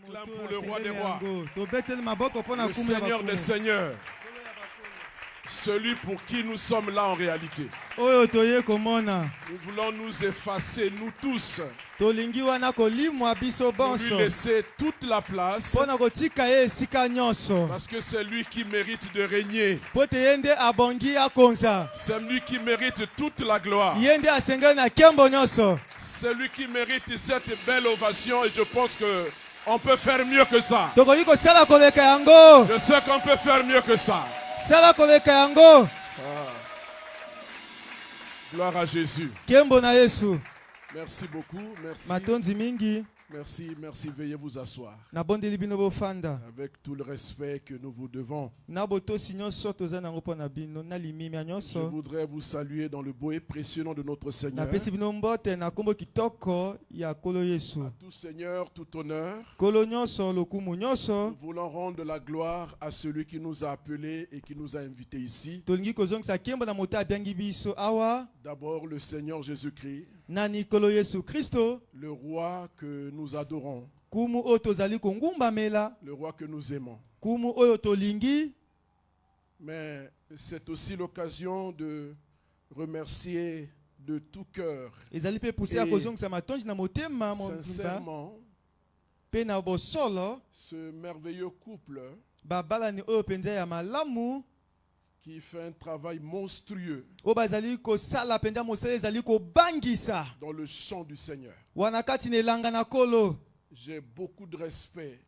Acclame pour le roi des rois, le Seigneur des seigneurs, celui pour qui nous sommes là en réalité. Nous voulons nous effacer, nous tous, pour lui laisser toute la place, parce que c'est lui qui mérite de régner. C'est lui qui mérite toute la gloire. C'est lui qui mérite cette belle ovation et je pense que on peut faire mieux que ça. Je sais qu'on peut faire mieux que ça. Gloire à Jésus. Merci beaucoup. Merci. Merci. Veuillez vous asseoir. Avec tout le respect que nous vous devons. Je voudrais vous saluer dans le beau et précieux nom de notre Seigneur. À tout Seigneur, tout honneur. Nous voulons rendre la gloire à celui qui nous a appelés et qui nous a invités ici. D'abord le Seigneur Jésus-Christ. Le roi que nous adorons. Le roi que nous aimons. Mais c'est aussi l'occasion de remercier de tout cœur et sincèrement ce merveilleux couple qui fait un travail monstrueux dans le chant du Seigneur. J'ai beaucoup de respect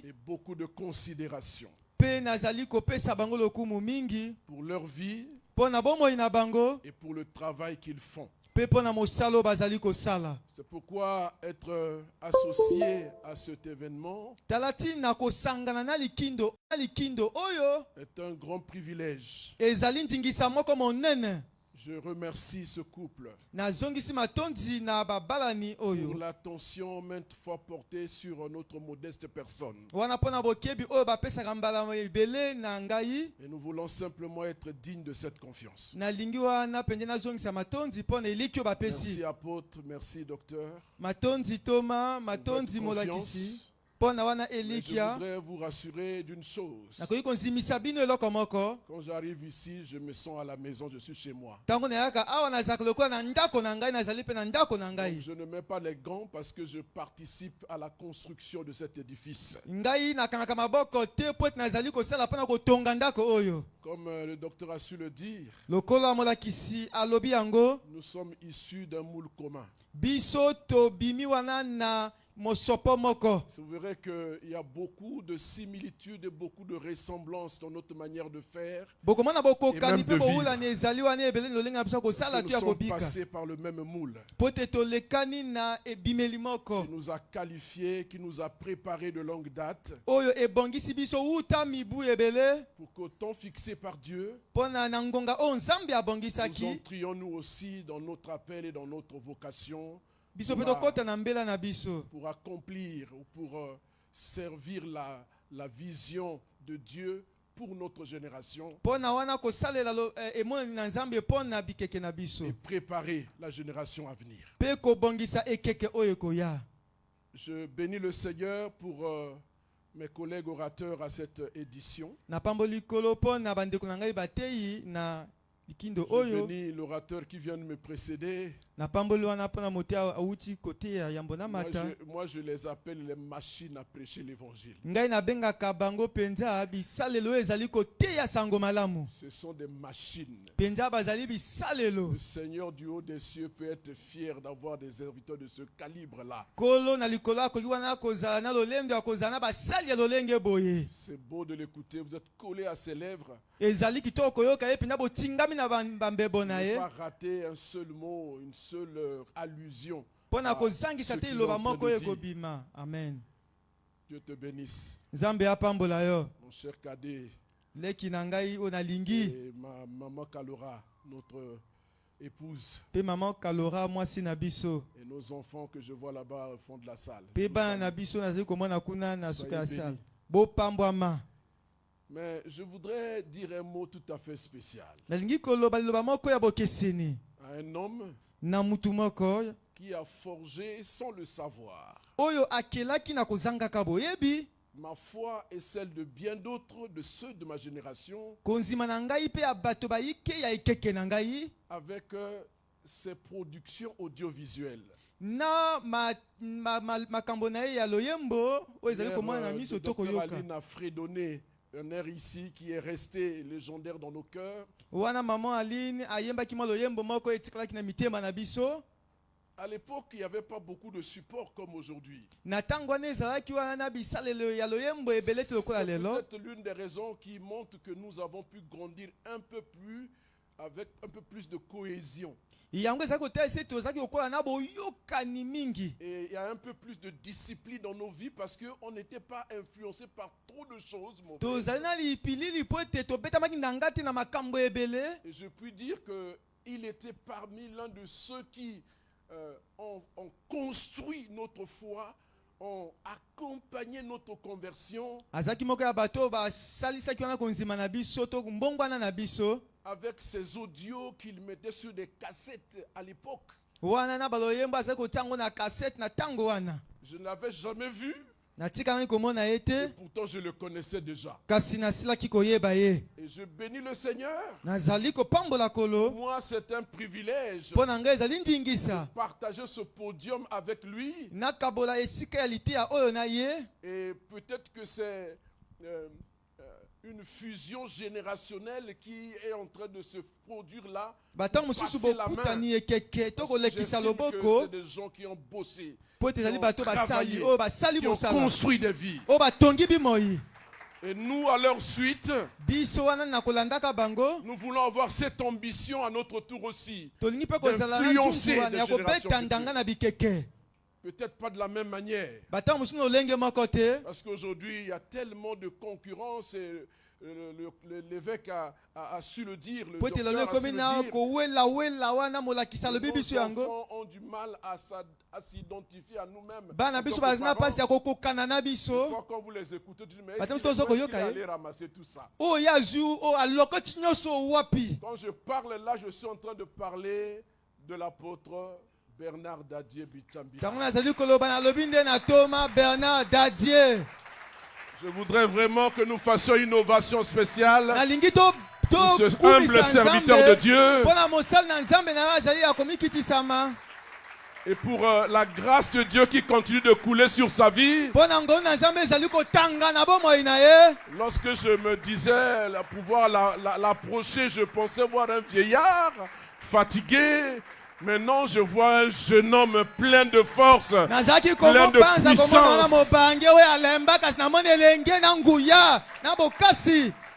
et beaucoup de considération pour leur vie et pour le travail qu'ils font. C'est pourquoi être associé à cet événement est un grand privilège. Je remercie ce couple pour l'attention maintes fois portée sur notre modeste personne. Et nous voulons simplement être dignes de cette confiance. Merci apôtre, merci docteur. Je voudrais vous rassurer d'une chose. Quand j'arrive ici, je me sens à la maison, je suis chez moi. Donc, je ne mets pas les gants parce que je participe à la construction de cet édifice. Comme le docteur a su le dire, nous sommes issus d'un moule commun. Vous verrez qu'il y a beaucoup de similitudes et beaucoup de ressemblances dans notre manière de faire et même de vivre. Nous sommes passés par le même moule qui nous a qualifiés, qui nous a préparés de longue date pour qu'au temps fixé par Dieu, nous entrions nous aussi dans notre appel et dans notre vocation pour accomplir ou pour servir la vision de Dieu pour notre génération et préparer la génération à venir. Je bénis le Seigneur pour mes collègues orateurs à cette édition. Je bénis l'orateur qui vient de me précéder. Moi, je les appelle les machines à prêcher l'évangile. Ce sont des machines. Le Seigneur du haut des cieux peut être fier d'avoir des serviteurs de ce calibre-là. C'est beau de l'écouter. Vous êtes collé à ses lèvres. Ne pas rater un seul mot, une seule allusion à ce qu'il est en train de dire. Amen. Dieu te bénisse. Mon cher cadet et ma maman Kalora, notre épouse, et nos enfants que je vois là-bas au fond de la salle. Mais je voudrais dire un mot tout à fait spécial à un homme qui a forgé sans le savoir. Ma foi est celle de bien d'autres, de ceux de ma génération, avec ses productions audiovisuelles. Na makambo na ya loyembo o ezali komona na miso toko yoka. Aline a fredonné un air ici qui est resté légendaire dans nos cœurs. Wana maman Aline ayemba ki loyembo moko etikala ki na mitema na biso. À l'époque, il n'y avait pas beaucoup de support comme aujourd'hui. C'est peut-être l'une des raisons qui montre que nous avons pu grandir un peu plus avec un peu plus de cohésion. Et il y a un peu plus de discipline dans nos vies parce qu'on n'était pas influencé par trop de choses. Et je puis dire qu'il était parmi l'un de ceux qui ont construit notre foi, ont accompagné notre conversion. Avec ces audios qu'il mettait sur des cassettes à l'époque. Je ne l'avais jamais vu. Et pourtant je le connaissais déjà. Et je bénis le Seigneur. Pour moi c'est un privilège de partager ce podium avec lui. Et peut-être que c'est une fusion générationnelle qui est en train de se produire là. Passer la main. J'estime que c'est des gens qui ont bossé, qui ont travaillé, qui ont construit des vies. Et nous, à leur suite, nous voulons avoir cette ambition à notre tour aussi, d'influencer les générations futures. Peut-être pas de la même manière. Parce qu'aujourd'hui, il y a tellement de concurrence et l'évêque a su le dire. Le docteur a su le dire. Nos enfants ont du mal à s'identifier à nous-mêmes. Une fois quand vous les écoutez, vous dites, mais est-ce qu'il est allé ramasser tout ça? Quand je parle là, je suis en train de parler de l'apôtre Bernard Dadier Bitambila. Je voudrais vraiment que nous fassions une ovation spéciale pour ce humble serviteur de Dieu et pour la grâce de Dieu qui continue de couler sur sa vie. Lorsque je me disais pouvoir l'approcher, je pensais voir un vieillard fatigué. Maintenant, je vois un jeune homme plein de force, plein de puissance.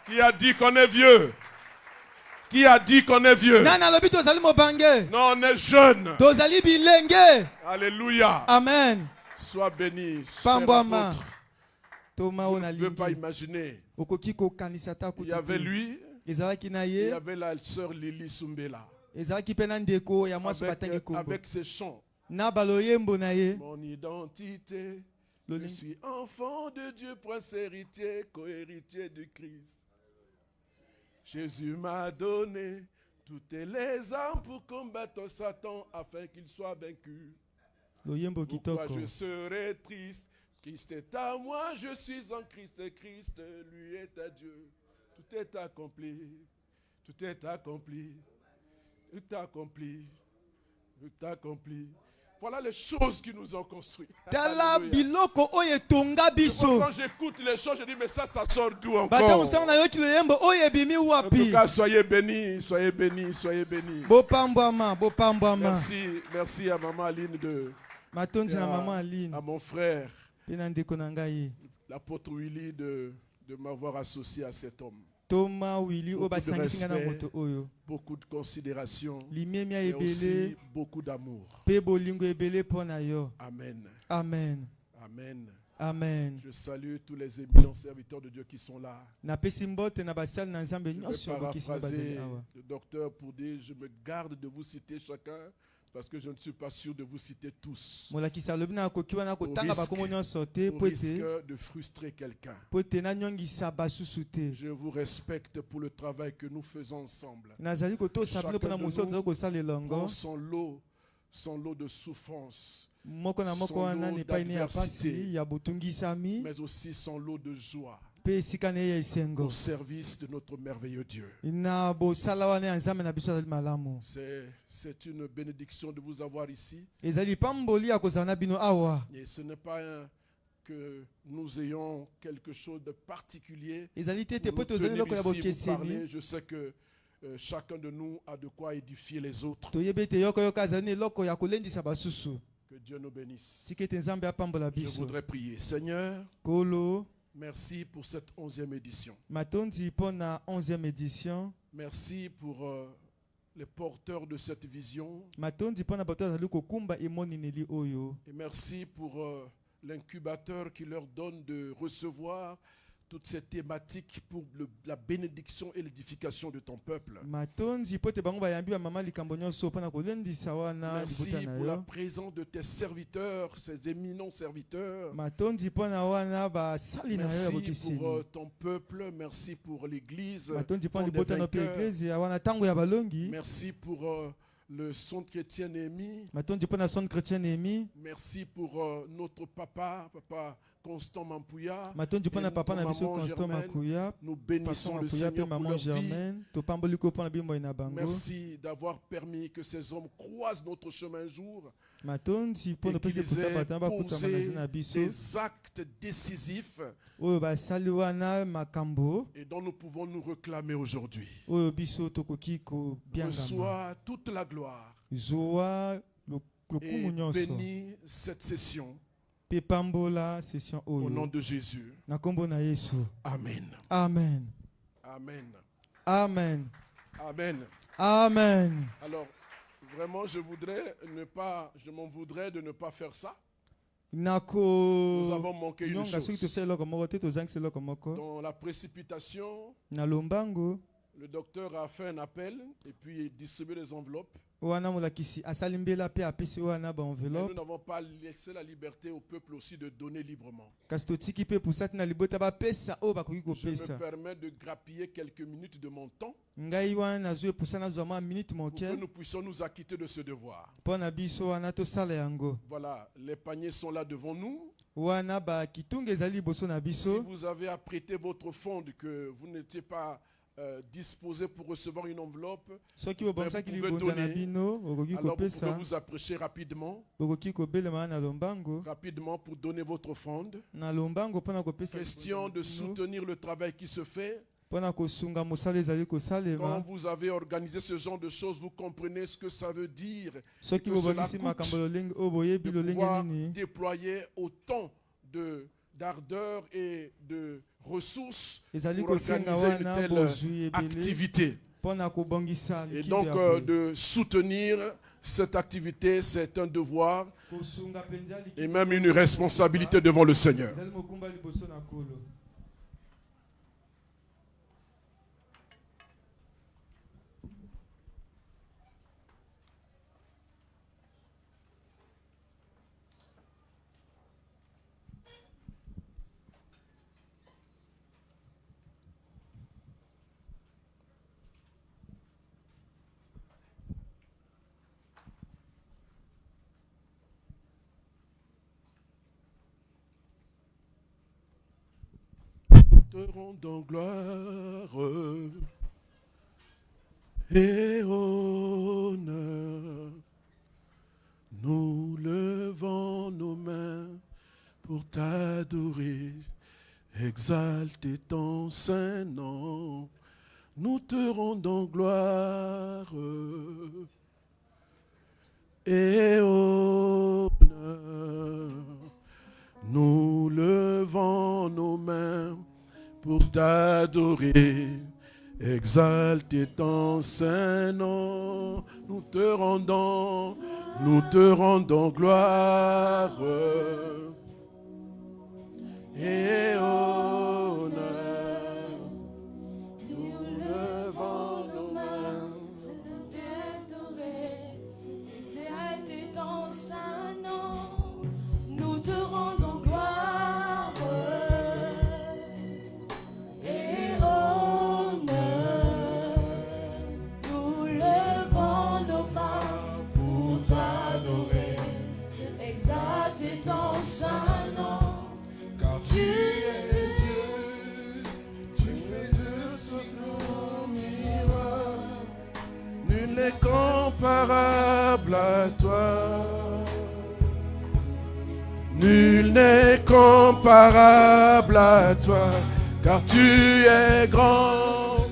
Qui a dit qu'on est vieux? Qui a dit qu'on est vieux? Non, on est jeune. Alléluia. Amen. Sois béni, cher apôtre. Je ne peux pas imaginer. Il y avait lui, il y avait la sœur Lily Sumbela. Avec ses chants. Mon identité, je suis enfant de Dieu, prince héritier, co-héritier du Christ. Jésus m'a donné toutes les armes pour combattre Satan afin qu'il soit vaincu. Pourquoi je serai triste? Christ est à moi, je suis en Christ et Christ lui est à Dieu. Tout est accompli, tout est accompli. Tout accompli. Tout accompli. Voilà les choses qui nous ont construits. Quand j'écoute les choses, je dis, mais ça sort d'où encore? En tout cas, soyez bénis, soyez bénis, soyez bénis. Merci à maman Aline à mon frère, l'apôtre Willy, de m'avoir associé à cet homme. Beaucoup de respect, beaucoup de considération, et aussi beaucoup d'amour. Amen. Amen. Amen. Amen. Je salue tous les éminents serviteurs de Dieu qui sont là. Je vais paraphraser le docteur pour dire, je me garde de vous citer chacun, parce que je ne suis pas sûr de vous citer tous. Au risque de frustrer quelqu'un. Je vous respecte pour le travail que nous faisons ensemble. Chacun de nous prend son lot son lot de souffrance, moko na moko wana ne pa ine ya pasi ya botungisami, mais aussi son lot de joie pe esika ne ya isengo au service de notre merveilleux Dieu. na bosala wana ya nzambe na biso azali malamu. C'est une bénédiction de vous avoir ici. Ezali pamboli ya kozala na bino awa. Et ce n'est pas que nous ayons quelque chose de particulier. Ezali tete po tozali loko ya bokeseni. Je sais que chacun de nous a de quoi édifier les autres. Que Dieu nous bénisse. Je voudrais prier. Seigneur, merci pour cette 11e édition. Merci pour les porteurs de cette vision. Et merci pour l'incubateur qui leur donne de recevoir toutes ces thématiques pour la bénédiction et l'édification de ton peuple. Merci pour la présence de tes serviteurs, ces éminents serviteurs. Merci pour ton peuple, merci pour l'église. Merci pour le centre chrétien Néhémie. Merci pour notre papa Constant Mampouya. Nous bénissons le Seigneur pour leur vie. Merci d'avoir permis que ces hommes croisent notre chemin un jour et qu'ils aient posé des actes décisifs et dont nous pouvons nous réclamer aujourd'hui. Reçois toute la gloire et bénis cette session. Au nom de Jésus. Amen. Amen. Amen. Amen. Amen. Amen. Alors, vraiment, je m'en voudrais de ne pas faire ça. Nous avons manqué une chose. Dans la précipitation, le docteur a fait un appel et puis distribué les enveloppes. Mais nous n'avons pas laissé la liberté au peuple aussi de donner librement. Je me permets de grappiller quelques minutes de mon temps pour que nous puissions nous acquitter de ce devoir. Voilà, les paniers sont là devant nous. Si vous avez apprêté votre fonds que vous n'étiez pas disposé pour recevoir une enveloppe, vous pouvez donner. Alors vous pouvez vous approcher rapidement pour donner votre offrande. Question de soutenir le travail qui se fait. Quand vous avez organisé ce genre de choses, vous comprenez ce que ça veut dire, que cela coûte de pouvoir déployer autant d'ardeur et de ressources pour organiser une telle activité. Et donc de soutenir cette activité, c'est un devoir et même une responsabilité devant le Seigneur. Te rendons gloire et honneur. Nous levons nos mains pour t'adorer, exalter ton saint nom. Nous te rendons gloire et honneur. Nous levons nos mains pour t'adorer, exalter ton saint nom. Nous te rendons gloire et honneur. Nous levons nos mains pour t'adorer, exalter ton saint nom. Nous te rendons gloire et honneur. Nous levons nos mains pour t'adorer. à toi. Nul n'est comparable à toi, car tu es grand.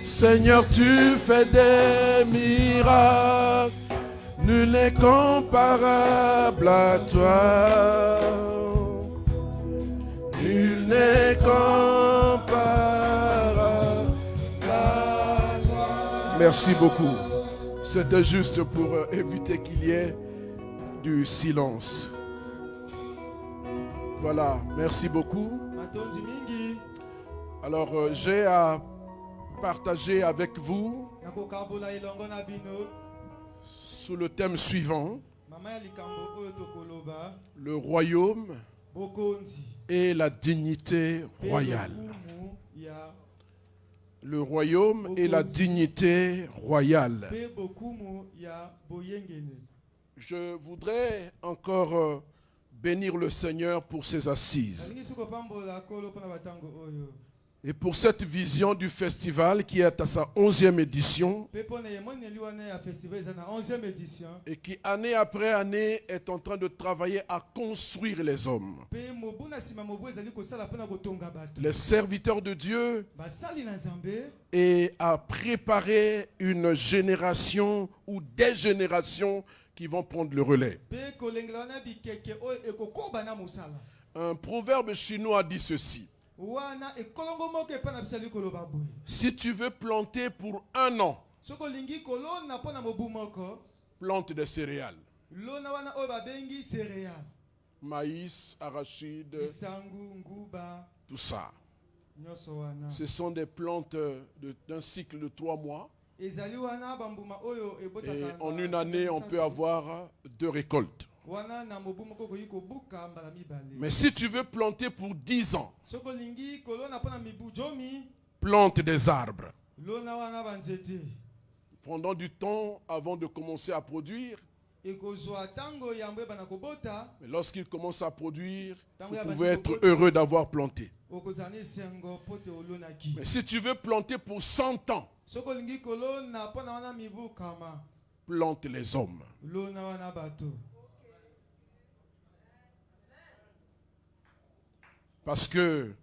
Seigneur, tu fais des miracles. Nul n'est comparable à toi. Nul n'est comparable à toi. Merci beaucoup. C'était juste pour éviter qu'il y ait du silence. Voilà, merci beaucoup. Alors, j'ai à partager avec vous sous le thème suivant, le royaume et la dignité royale. Le royaume et la dignité royale. Je voudrais encore bénir le Seigneur pour ses assises. Et pour cette vision du festival qui est à sa 11e édition et qui année après année est en train de travailler à construire les hommes. Les serviteurs de Dieu et à préparer une génération ou des générations qui vont prendre le relais. Un proverbe chinois dit ceci. Si tu veux planter pour 1 an, plante des céréales. Maïs, arachide, tout ça. Ce sont des plantes d'un cycle de 3 mois. Et en une année, on peut avoir 2 récoltes. Mais si tu veux planter pour 10 ans, plante des arbres. Pendant du temps avant de commencer à produire. Mais lorsqu'il commence à produire, vous pouvez être heureux d'avoir planté. Mais si tu veux planter pour 100 ans, plante les hommes. Parce que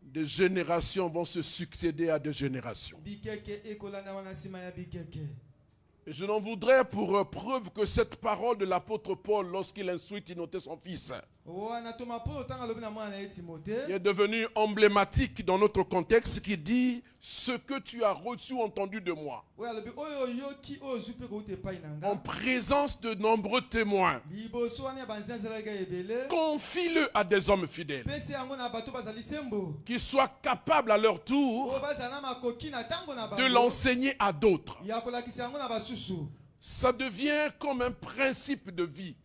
des générations vont se succéder à des générations. Et je n'en voudrais pour preuve que cette parole de l'apôtre Paul, lorsqu'il instruit Timothée son fils, est devenue emblématique dans notre contexte, qui dit ce que tu as reçu, entendu de moi, en présence de nombreux témoins, confie-le à des hommes fidèles qui soient capables à leur tour de l'enseigner à d'autres. Ça devient comme un principe de vie.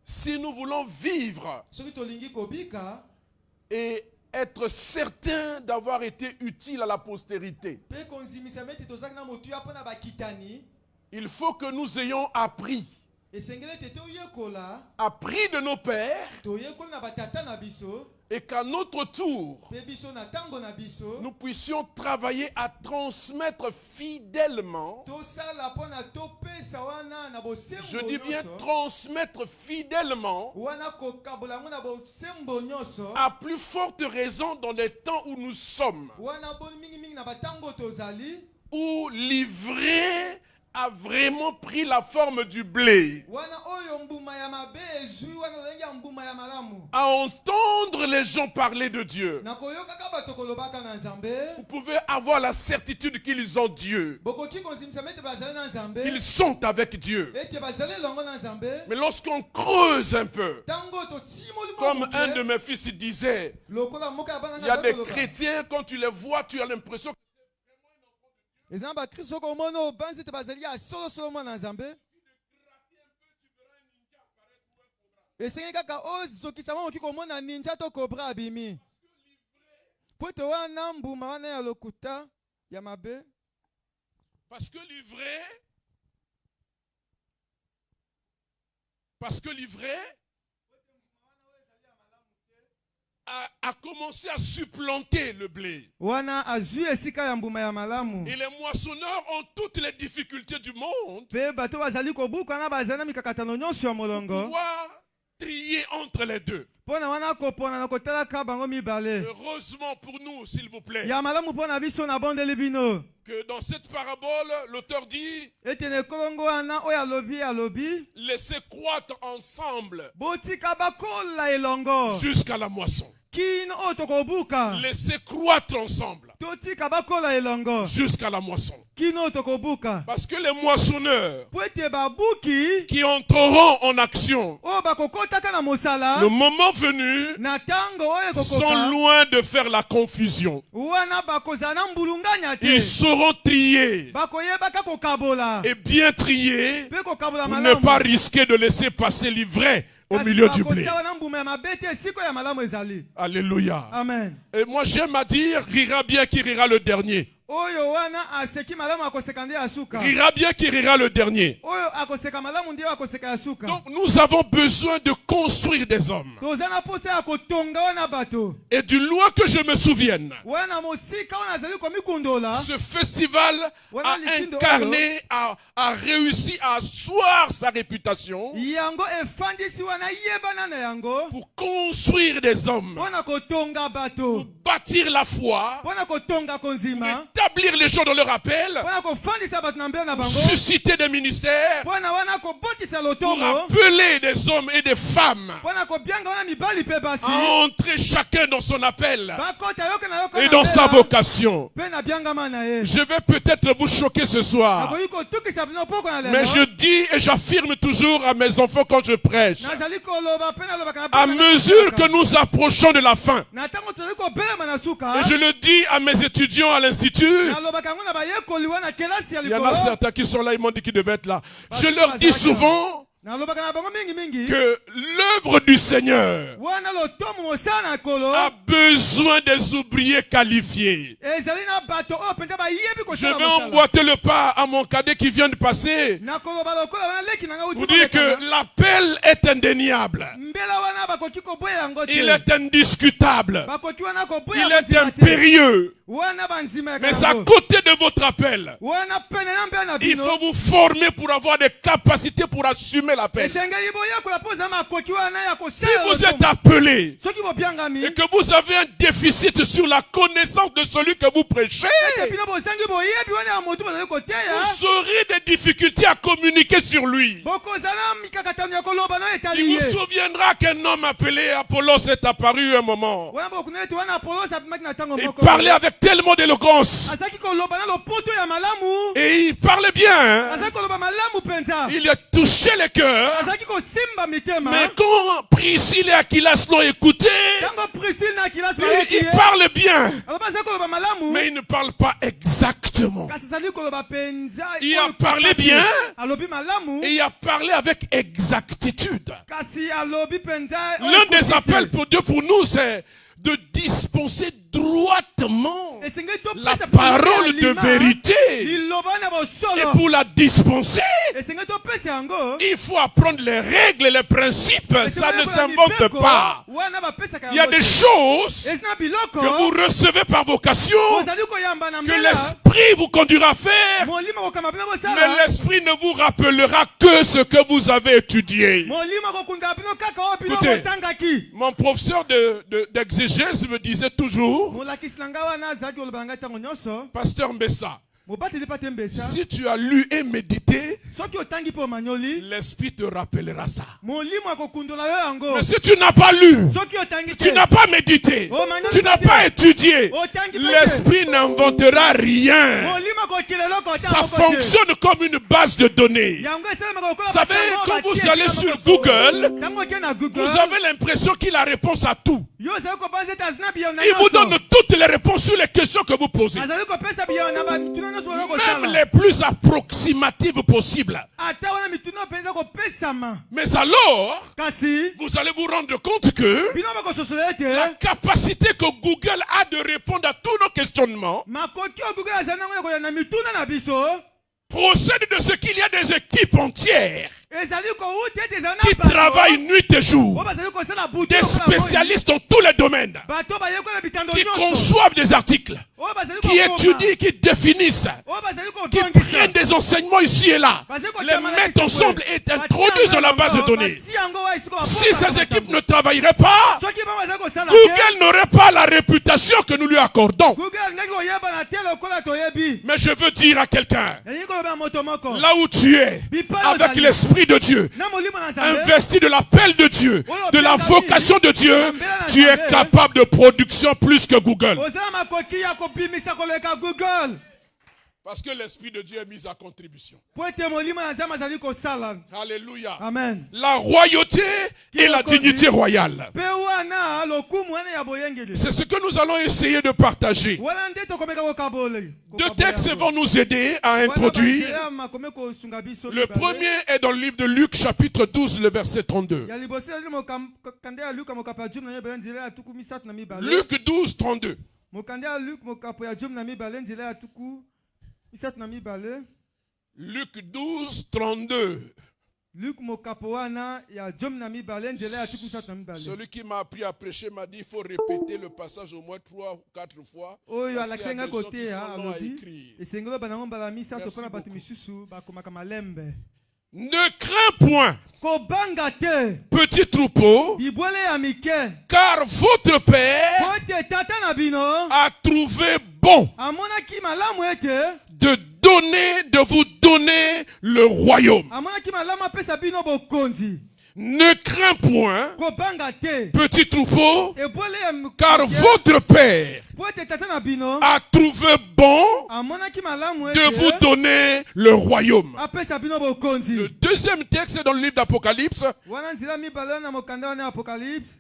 Si nous voulons vivre et être certains d'avoir été utiles à la postérité, il faut que nous ayons appris de nos pères, et qu'à notre tour, nous puissions travailler à transmettre fidèlement, je dis bien transmettre fidèlement, à plus forte raison dans les temps où nous sommes, où l'ivraie a vraiment pris la forme du blé. À entendre les gens parler de Dieu, vous pouvez avoir la certitude qu'ils ont Dieu, qu'ils sont avec Dieu. Mais lorsqu'on creuse un peu, comme un de mes fils disait, il y a des chrétiens, quand tu les vois, tu as l'impression que parce que l'ivraie a commencé à supplanter le blé. Et les moissonneurs ont toutes les difficultés du monde pour pouvoir trier entre les deux. Heureusement pour nous, s'il vous plaît, que dans cette parabole, l'auteur dit: laissez croître ensemble jusqu'à la moisson. Laissez croître ensemble jusqu'à la moisson. Parce que les moissonneurs qui entreront en action le moment venu sont loin de faire la confusion. Ils seront triés et bien triés pour ne pas risquer de laisser passer l'ivraie au milieu du blé. Alléluia. Amen. Et moi j'aime à dire: rira bien qui rira le dernier. Rira bien qui rira le dernier. Donc nous avons besoin de construire des hommes. Et du loin que je me souvienne, ce festival a incarné, a réussi à asseoir sa réputation pour construire des hommes, pour bâtir la foi, établir les gens dans leur appel, susciter des ministères, pour appeler des hommes et des femmes à entrer chacun dans son appel et dans sa vocation. Je vais peut-être vous choquer ce soir, mais je dis et j'affirme toujours à mes enfants quand je prêche: à mesure que nous approchons de la fin, et je le dis à mes étudiants à l'institut, il y en a certains qui sont là, ils m'ont dit qu'ils devaient être là. Je leur dis souvent que l'œuvre du Seigneur a besoin des ouvriers qualifiés. Je vais emboîter le pas à mon cadet qui vient de passer. Vous dites que l'appel est indéniable. Il est indiscutable. Il est impérieux. Mais à côté de votre appel, il faut vous former pour avoir des capacités pour assumer l'appel. Si vous êtes appelé et que vous avez un déficit sur la connaissance de celui que vous prêchez, vous aurez des difficultés à communiquer sur lui. Il vous souviendra qu'un homme appelé Apollos est apparu un moment. Il parlait avec tellement d'éloquence. Et il parlait bien. Il a touché les cœurs. Mais quand Priscille et Aquilas l'ont écouté, il parle bien. Mais il ne parle pas exactement. Il a parlé bien et il a parlé avec exactitude. L'un des appels pour Dieu pour nous, c'est de dispenser droitement la parole de vérité. Et pour la dispenser, il faut apprendre les règles et les principes. Ça ne s'invente pas. Il y a des choses que vous recevez par vocation, que l'esprit vous conduira à faire, mais l'esprit ne vous rappellera que ce que vous avez étudié. Écoutez, mon professeur d'exégèse me disait toujours: Pasteur Mbessa, si tu as lu et médité, l'esprit te rappellera ça. Mais si tu n'as pas lu, tu n'as pas médité, tu n'as pas étudié, l'esprit n'inventera rien. Ça fonctionne comme une base de données. Vous savez, quand vous allez sur Google, vous avez l'impression qu'il a réponse à tout. Il vous donne toutes les réponses sur les questions que vous posez, même les plus approximatives possibles. Mais alors, vous allez vous rendre compte que la capacité que Google a de répondre à tous nos questionnements procède de ce qu'il y a des équipes entières qui travaillent nuit et jour, des spécialistes dans tous les domaines, qui conçoivent des articles, qui étudient, qui définissent, qui prennent des enseignements ici et là, les mettent ensemble et introduisent dans la base de données. Si ces équipes ne travailleraient pas, Google n'aurait pas la réputation que nous lui accordons. Mais je veux dire à quelqu'un, là où tu es, avec l'Esprit de Dieu, investi de l'appel de Dieu, de la vocation de Dieu, tu es capable de production plus que Google. Parce que l'Esprit de Dieu est mis à contribution. Alléluia. Amen. La royauté et la dignité royale. C'est ce que nous allons essayer de partager. Deux textes vont nous aider à introduire. Le premier est dans le livre de Luc, chapitre 12, le verset 32. Luc 12, 32. Luc 12, 32. Celui qui m'a appris à prêcher m'a dit qu'il faut répéter le passage au moins 3 ou 4 fois. Parce qu'il y a des gens qui sont longs à écrire. Ne crains point, petit troupeau, car votre Père a trouvé bon de vous donner le royaume. Ne crains point, petit troupeau, car votre Père a trouvé bon de vous donner le royaume. Le deuxième texte est dans le livre d'Apocalypse,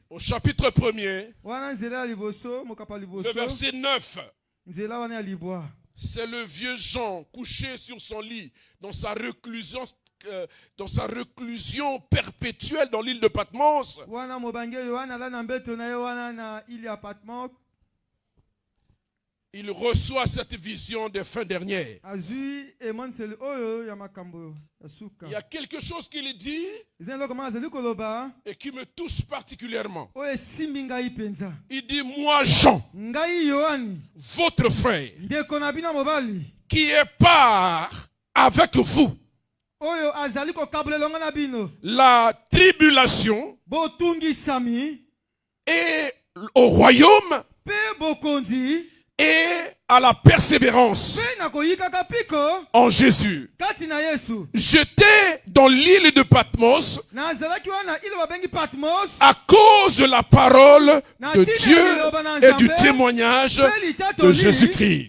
au chapitre 1er, le verset 9. C'est le vieux Jean couché sur son lit dans sa reclusion perpétuelle dans l'île de Patmos. Il reçoit cette vision des fins dernières. Il y a quelque chose qu'il dit et qui me touche particulièrement. Il dit, moi Jean, votre frère, qui est part avec vous la tribulation et au royaume et à la persévérance en Jésus. J'étais dans l'île de Patmos à cause de la parole de Dieu et du témoignage de Jésus-Christ.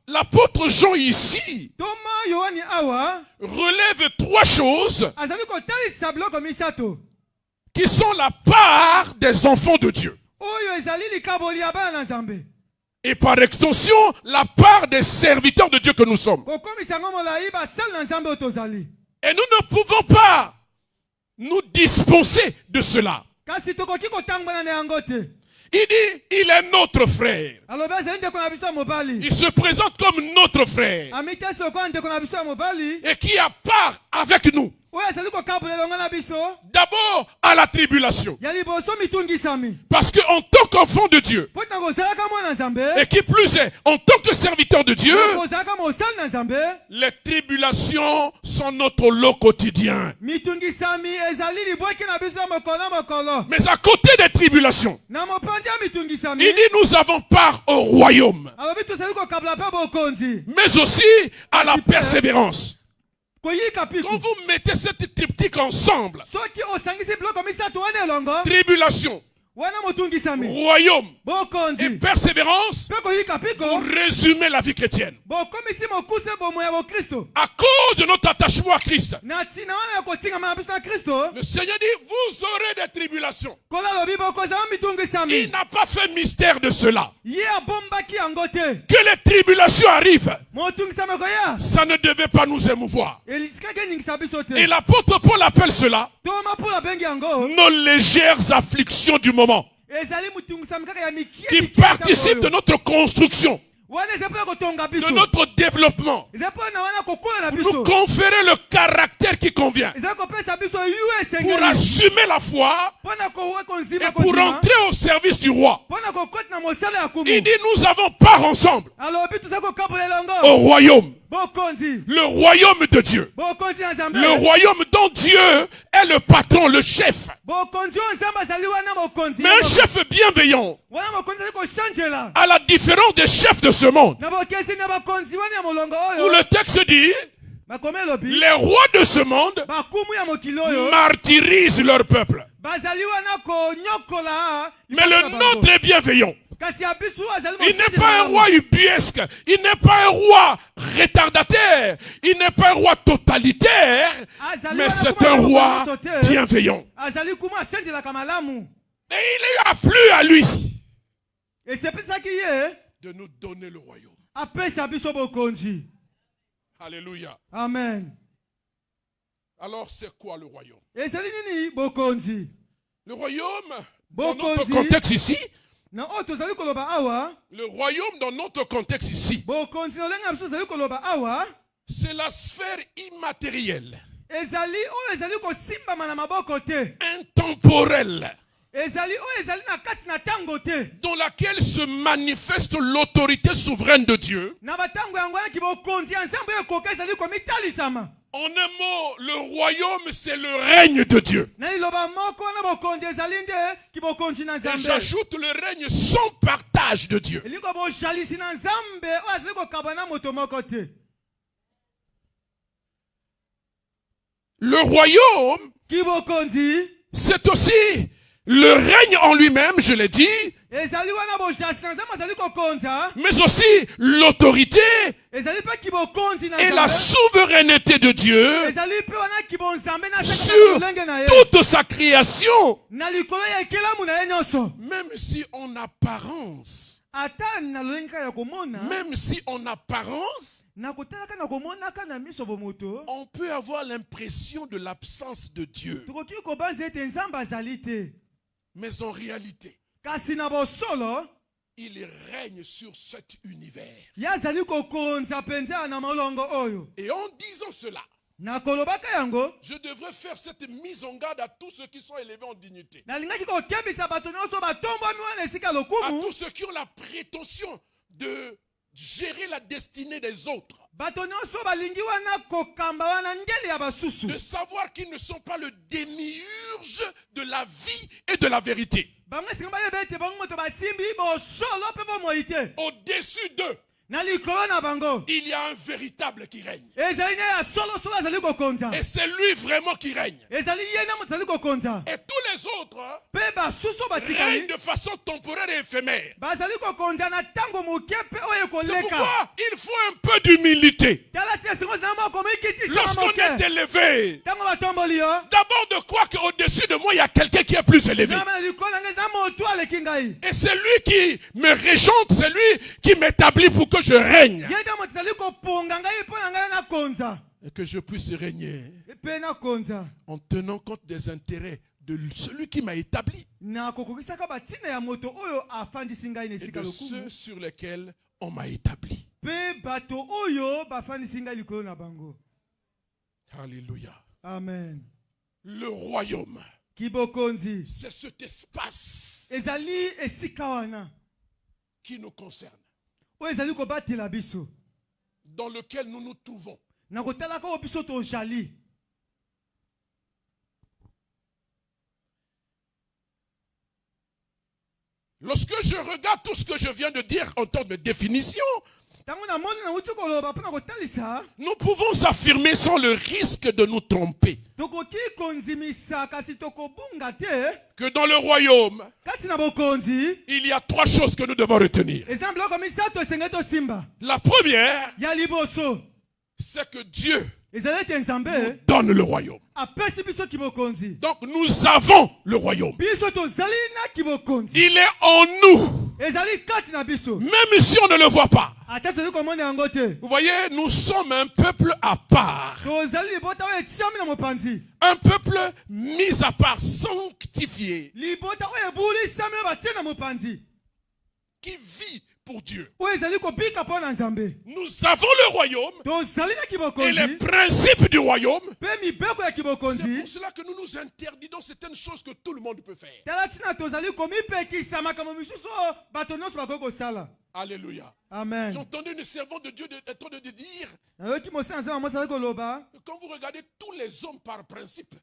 L'apôtre Jean ici relève 3 choses qui sont la part des enfants de Dieu. Et par extension, la part des serviteurs de Dieu que nous sommes. Et nous ne pouvons pas nous dispenser de cela. Il dit, il est notre frère. Il se présente comme notre frère. Et qui a part avec nous. D'abord à la tribulation. Parce qu'en tant qu'enfant de Dieu, et qui plus est, en tant que serviteur de Dieu, les tribulations sont notre lot quotidien. Mais à côté des tribulations, il dit nous avons part au royaume, mais aussi à la persévérance. Quand vous mettez cette triptyque ensemble, tribulation, royaume et persévérance, pour résumer la vie chrétienne. À cause de notre attachement à Christ, le Seigneur dit, vous aurez des tribulations. Il n'a pas fait mystère de cela. Que les tribulations arrivent, ça ne devait pas nous émouvoir. Et l'apôtre Paul appelle cela nos légères afflictions du moment, qui participent de notre construction. de notre développement, pour nous conférer le caractère qui convient, pour assumer la foi et pour entrer au service du roi. Il dit, nous avons part ensemble au royaume. Le royaume de Dieu. Le royaume dont Dieu est le patron, le chef. Mais un chef bienveillant, à la différence des chefs de ce monde, où le texte dit, les rois de ce monde martyrisent leur peuple. Mais le nôtre est bienveillant. Il n'est pas un roi ubuesque, il n'est pas un roi retardataire, il n'est pas un roi totalitaire, mais c'est un roi bienveillant. Et il a plu à lui de nous donner le royaume. Alléluia. Amen. Alors c'est quoi le royaume? Le royaume, dans notre contexte ici, le royaume dans notre contexte ici, c'est la sphère immatérielle, intemporelle, dans laquelle se manifeste l'autorité souveraine de Dieu. En un mot, le royaume, c'est le règne de Dieu. Et j'ajoute le règne sans partage de Dieu. Le royaume, c'est aussi le règne en lui-même, je l'ai dit, mais aussi l'autorité et la souveraineté de Dieu sur toute sa création. Même si en apparence, on peut avoir l'impression de l'absence de Dieu. Mais en réalité, il règne sur cet univers. Et en disant cela, je devrais faire cette mise en garde à tous ceux qui sont élevés en dignité. À tous ceux qui ont la prétention de gérer la destinée des autres. De savoir qu'ils ne sont pas le démiurge de la vie et de la vérité. Au-dessus d'eux, il y a un véritable qui règne. Et c'est lui vraiment qui règne. Et tous les autres règnent de façon temporaire et éphémère. C'est pourquoi il faut un peu d'humilité. Lorsqu'on est élevé, d'abord de croire qu'au-dessus de moi, il y a quelqu'un qui est plus élevé. Et c'est lui qui me régente, c'est lui qui m'établit pour que je règne. Et que je puisse régner en tenant compte des intérêts de celui qui m'a établi et de ceux sur lesquels on m'a établi. Alléluia. Amen. Le royaume, c'est cet espace qui nous concerne, dans lequel nous nous trouvons. Lorsque je regarde tout ce que je viens de dire en termes de définition, nous pouvons affirmer sans le risque de nous tromper que dans le royaume, il y a trois choses que nous devons retenir. La première, c'est que Dieu nous donne le royaume. Donc nous avons le royaume. Il est en nous. Même si on ne le voit pas. Vous voyez, nous sommes un peuple à part. Un peuple mis à part, sanctifié. Qui vit pour Dieu. Nous avons le royaume et les principes du royaume. C'est pour cela que nous nous interdisons certaines choses que tout le monde peut faire. Alléluia. Amen. J'ai entendu une servante de Dieu en train de dire, quand vous regardez tous les hommes par principe,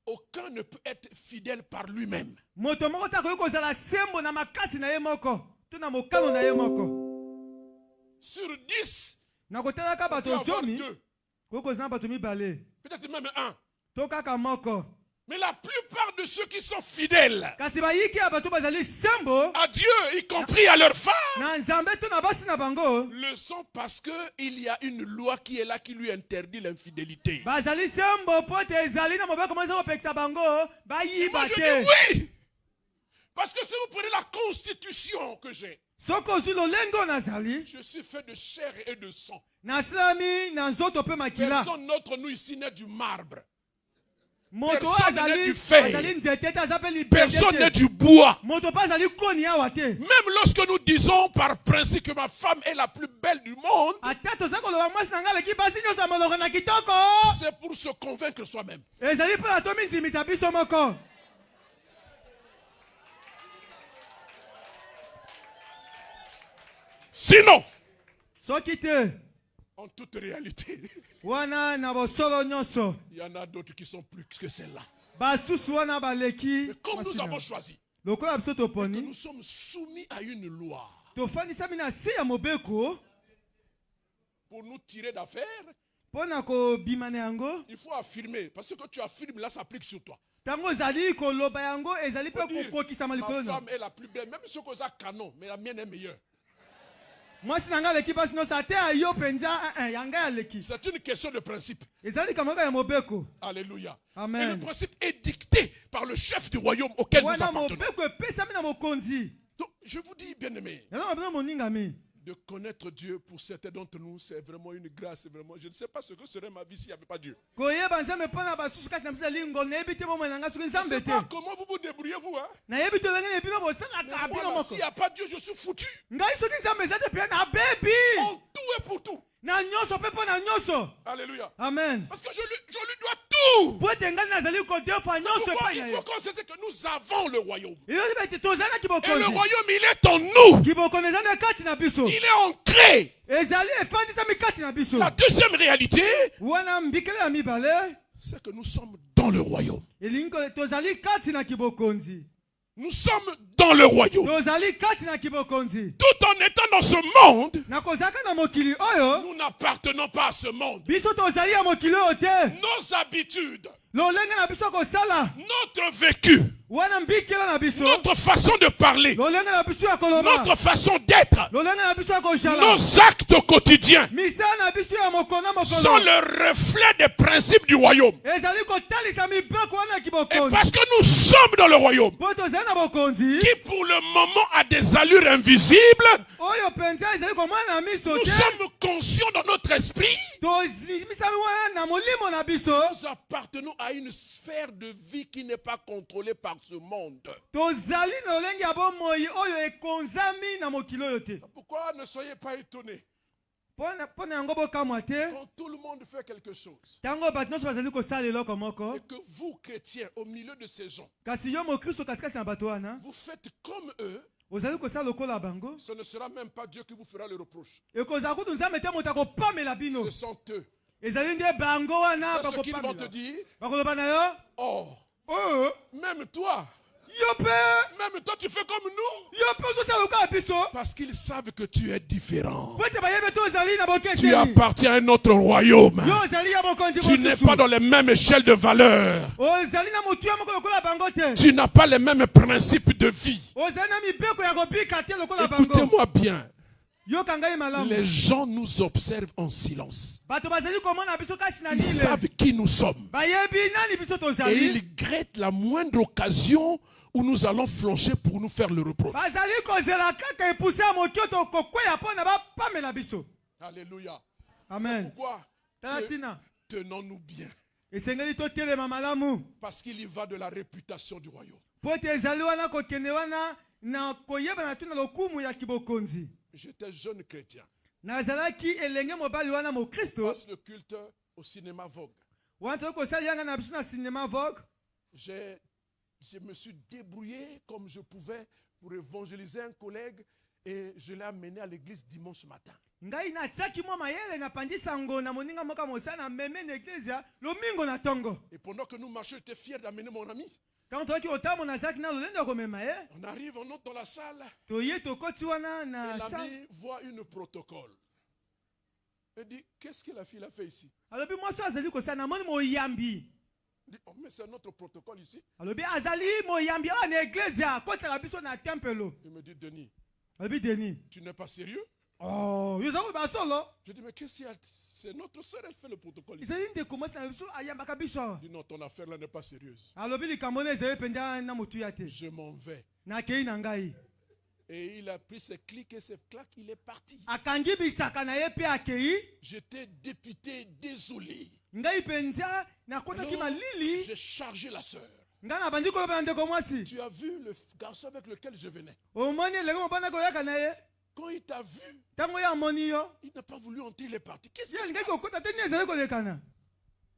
aucun ne peut être fidèle par lui-même. Sur 10, peut-être même un. Mais la plupart de ceux qui sont fidèles à Dieu, y compris à leurs femmes, le sont parce qu'il y a une loi qui est là qui lui interdit l'infidélité. Moi je dis oui. Parce que si vous prenez la constitution que j'ai, je suis fait de chair et de sang. Personne d'autre nous ici n'est du marbre. Personne n'est du fer. Personne n'est du bois. Même lorsque nous disons par principe que ma femme est la plus belle du monde, c'est pour se convaincre soi-même. Sinon, en toute réalité, il y en a d'autres qui sont plus que celle-là. Mais comme nous avons choisi, que nous sommes soumis à une loi pour nous tirer d'affaire, il faut affirmer. Parce que quand tu affirmes, là, ça applique sur toi. Ma femme est la plus belle, même si c'est un canon, mais la mienne est meilleure. C'est une question de principe. Alléluia. Amen. Et le principe est dicté par le chef du royaume auquel nous appartenons. Donc, je vous dis, bien-aimés, de connaître Dieu pour certains d'entre nous, c'est vraiment une grâce. Vraiment, je ne sais pas ce que serait ma vie s'il n'y avait pas Dieu. Je ne sais pas comment vous vous débrouillez, vous. Hein? Mais voilà, s'il n'y a pas Dieu, je suis foutu. En tout et pour tout. Alléluia. Amen. Parce que je lui dois tout. Pourquoi il faut qu'on sache que nous avons le royaume. Et le royaume, il est en nous. Il est ancré. La deuxième réalité, c'est que nous sommes dans le royaume. Nous sommes dans le royaume. Tout en étant dans ce monde, nous n'appartenons pas à ce monde. Nos habitudes, notre vécu, notre façon de parler, notre façon d'être, nos actes quotidiens sont le reflet des principes du royaume. Et parce que nous sommes dans le royaume, qui pour le moment a des allures invisibles, nous sommes conscients dans notre esprit. Nous appartenons à une sphère de vie qui n'est pas contrôlée par ce monde. Pourquoi ne soyez pas étonnés quand tout le monde fait quelque chose et que vous, chrétiens, au milieu de ces gens, vous faites comme eux, ce ne sera même pas Dieu qui vous fera le reproche. Ce sont eux. C'est ce qu'ils vont te dire. Oh, même toi, tu fais comme nous. Parce qu'ils savent que tu es différent. Tu appartiens à un autre royaume. Tu n'es pas dans les mêmes échelles de valeur. Tu n'as pas les mêmes principes de vie. Écoutez-moi bien. Les gens nous observent en silence. Ils savent qui nous sommes. Et ils grettent la moindre occasion où nous allons flancher pour nous faire le reproche. Alléluia. Amen. C'est pourquoi tenons-nous bien. Parce qu'il y va de la réputation du royaume. J'étais jeune chrétien. Passe le culte au cinéma Vogue. Je me suis débrouillé comme je pouvais pour évangéliser un collègue et je l'ai amené à l'église dimanche matin. Et pendant que nous marchions, j'étais fier d'amener mon ami. On arrive, on entre dans la salle. Et l'ami voit une protocole. Il dit, qu'est-ce que la fille a fait ici? Il dit, oh, mais c'est notre protocole ici. Il me dit, Denis, tu n'es pas sérieux? Oh, je dis, mais qu'est-ce qu'il y a? C'est notre soeur, elle fait le protocole ici. Il dit, non, ton affaire là n'est pas sérieuse. Je m'en vais. Et il a pris ses clics et ses claques, il est parti. J'étais député, désolé. Alors, j'ai chargé la soeur. Tu as vu le garçon avec lequel je venais? Quand il t'a vu, il n'a pas voulu entrer, il est parti. Qu'est-ce qui se passe?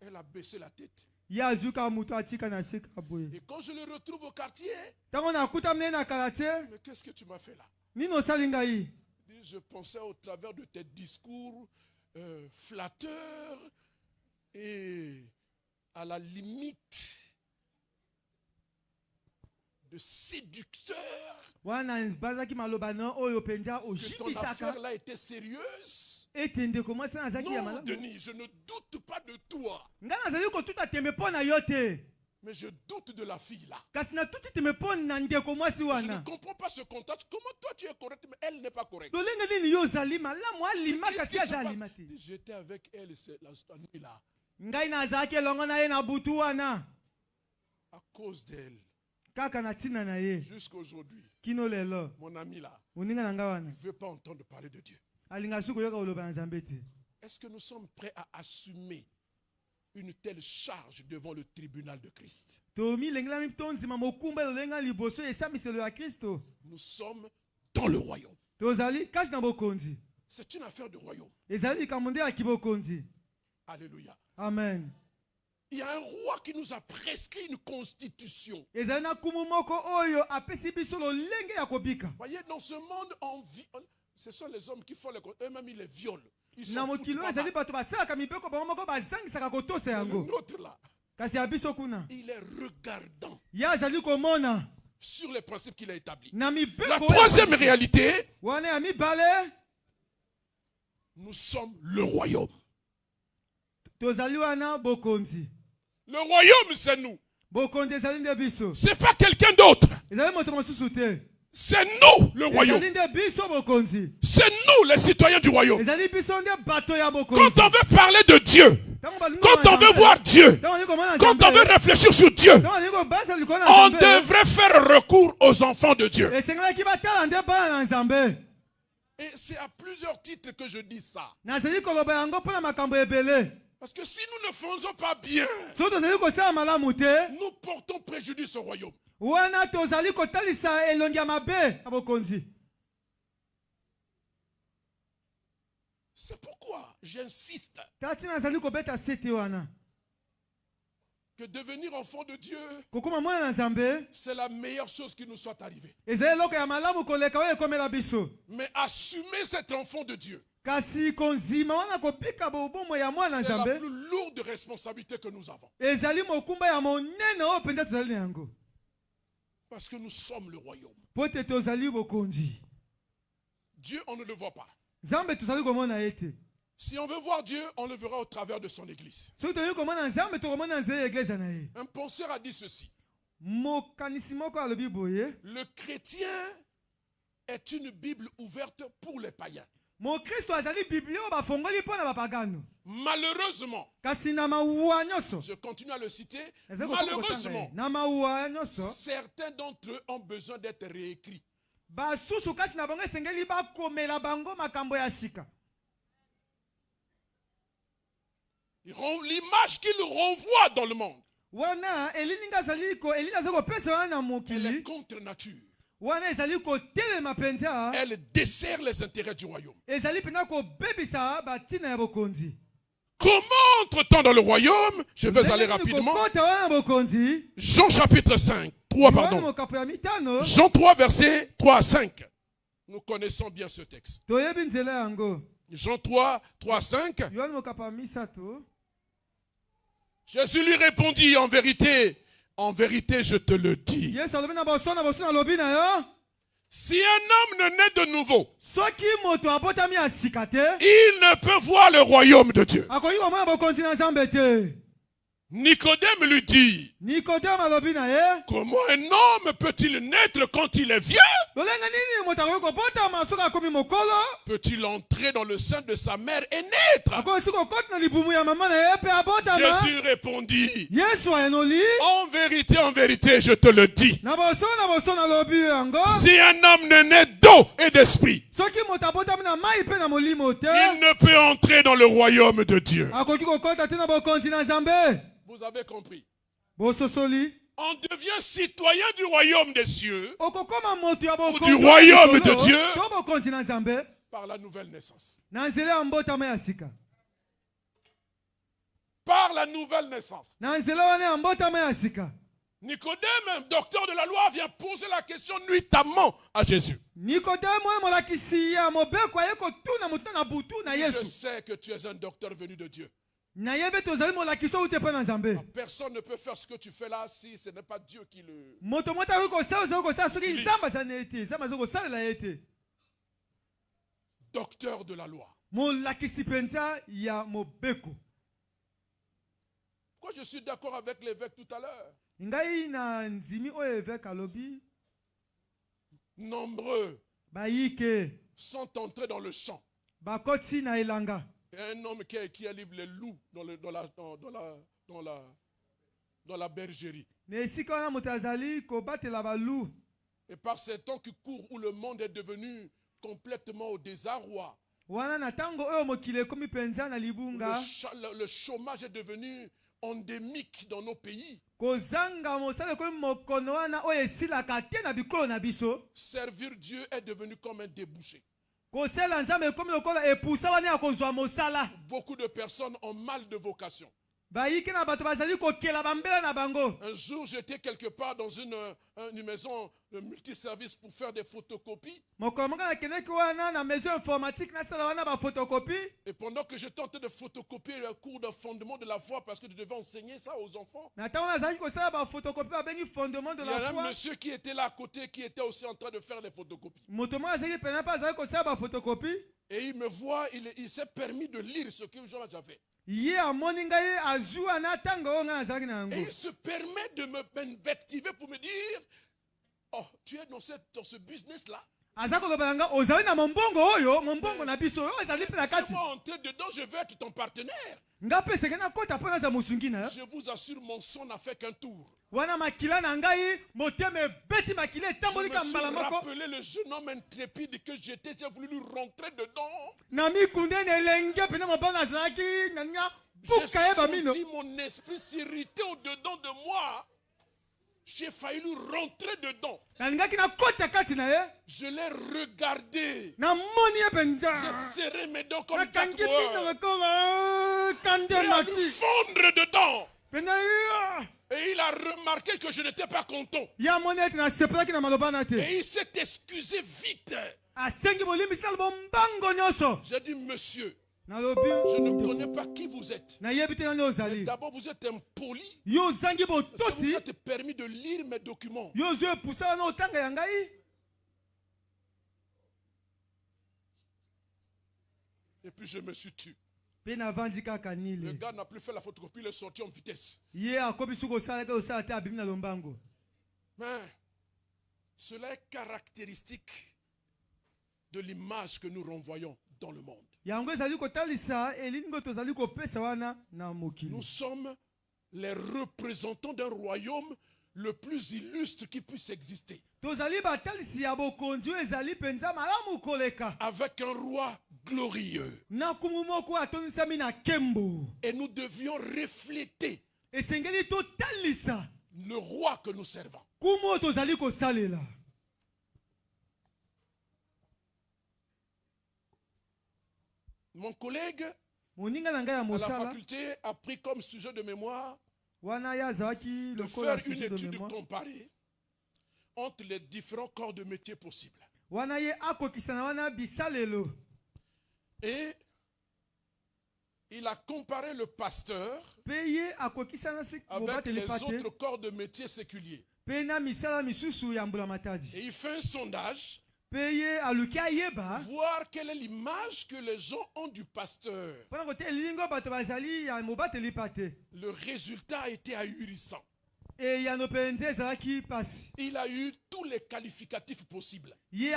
Elle a baissé la tête. Et quand je le retrouve au quartier, mais qu'est-ce que tu m'as fait là? Je pensais au travers de tes discours flatteurs et à la limite de séducteur, que ton affaire là était sérieuse. Non, Denis, je ne doute pas de toi. Mais je doute de la fille là. Je ne comprends pas ce contexte. Comment toi tu es correct, mais elle n'est pas correcte. J'étais avec elle la nuit là. À cause d'elle. Jusqu'aujourd'hui, mon ami là ne veut pas entendre parler de Dieu. Est-ce que nous sommes prêts à assumer une telle charge devant le tribunal de Christ? Nous sommes dans le royaume. C'est une affaire de royaume. Alléluia. Amen. Il y a un roi qui nous a prescrit une constitution. Voyez, dans ce monde, ce sont les hommes qui font les eux-mêmes, ils les violent. Ils sont l'autre là, il est regardant sur les principes qu'il a établis. La troisième réalité, nous sommes le royaume. Le royaume, c'est nous. C'est pas quelqu'un d'autre. C'est nous, le royaume. C'est nous, les citoyens du royaume. Quand on veut parler de Dieu, quand on veut voir Dieu, quand on veut réfléchir sur Dieu, on devrait faire recours aux enfants de Dieu. Et c'est à plusieurs titres que je dis ça. Parce que si nous ne faisons pas bien, nous portons préjudice au royaume. C'est pourquoi j'insiste que devenir enfant de Dieu, c'est la meilleure chose qui nous soit arrivée. Mais assumer cet enfant de Dieu, c'est la plus lourde responsabilité que nous avons. Parce que nous sommes le royaume. Dieu, on ne le voit pas. Si on veut voir Dieu, on le verra au travers de son église. Un penseur a dit ceci. Le chrétien est une Bible ouverte pour les païens. Malheureusement, je continue à le citer, malheureusement, certains d'entre eux ont besoin d'être réécrits. L'image qu'il renvoie dans le monde, elle est contre nature. Elle dessert les intérêts du royaume. Comment entre-t-on dans le royaume? Je vais aller rapidement. Jean chapitre 5, 3 pardon. Jean 3 versets 3 à 5. Nous connaissons bien ce texte. Jean 3, 3 à 5. Jésus lui répondit, en vérité, je te le dis. Si un homme ne naît de nouveau, il ne peut voir le royaume de Dieu. Nicodème lui dit, comment un homme peut-il naître quand il est vieux? Peut-il entrer dans le sein de sa mère et naître? Jésus répondit, en vérité, je te le dis. Si un homme ne naît d'eau et d'esprit, il ne peut entrer dans le royaume de Dieu. Vous avez compris. On devient citoyen du royaume des cieux ou du royaume de Dieu par la nouvelle naissance. Par la nouvelle naissance. Nicodème, docteur de la loi, vient poser la question nuitamment à Jésus. Je sais que tu es un docteur venu de Dieu. Personne ne peut faire ce que tu fais là si ce n'est pas Dieu qui le... Docteur de la loi. Pourquoi je suis d'accord avec l'évêque tout à l'heure? Nombreux sont entrés dans le champ. Un homme qui livre les loups dans la bergerie. Et par ces temps qui courent où le monde est devenu complètement au désarroi, le chômage est devenu endémique dans nos pays. Servir Dieu est devenu comme un débouché. Beaucoup de personnes ont mal de vocation. Un jour, j'étais quelque part dans une maison de multiservice pour faire des photocopies. Et pendant que j'étais en train de photocopier le cours de fondement de la foi, parce que je devais enseigner ça aux enfants, il y a un monsieur qui était là à côté, qui était aussi en train de faire les photocopies. Et il me voit, il s'est permis de lire ce que j'avais. Et il se permet de m'invectiver pour me dire, oh, tu es dans ce business-là. Si moi entrer dedans, je vais être ton partenaire. Je vous assure, mon son n'a fait qu'un tour. Je me suis rappelé le jeune homme intrépide que j'étais. J'ai voulu lui rentrer dedans. J'ai senti mon esprit s'irriter au-dedans de moi. J'ai failli lui rentrer dedans. Je l'ai regardé. J'ai serré mes dents comme 4 heures. Prêt à lui fondre dedans. Et il a remarqué que je n'étais pas content. Et il s'est excusé vite. J'ai dit, monsieur, je ne connais pas qui vous êtes. D'abord, vous êtes impoli. Parce que vous êtes permis de lire mes documents. Et puis je me suis tué. Le gars n'a plus fait la photocopie, il est sorti en vitesse. Mais cela est caractéristique de l'image que nous renvoyons dans le monde. Nous sommes les représentants d'un royaume le plus illustre qui puisse exister. Avec un roi glorieux. Et nous devions refléter le roi que nous servons. Mon collègue à la faculté a pris comme sujet de mémoire de faire une étude comparée entre les différents corps de métier possibles. Et il a comparé le pasteur avec les autres corps de métier séculiers. Et il fait un sondage, voir quelle est l'image que les gens ont du pasteur. Le résultat a été ahurissant. Il a eu tous les qualificatifs possibles. Sur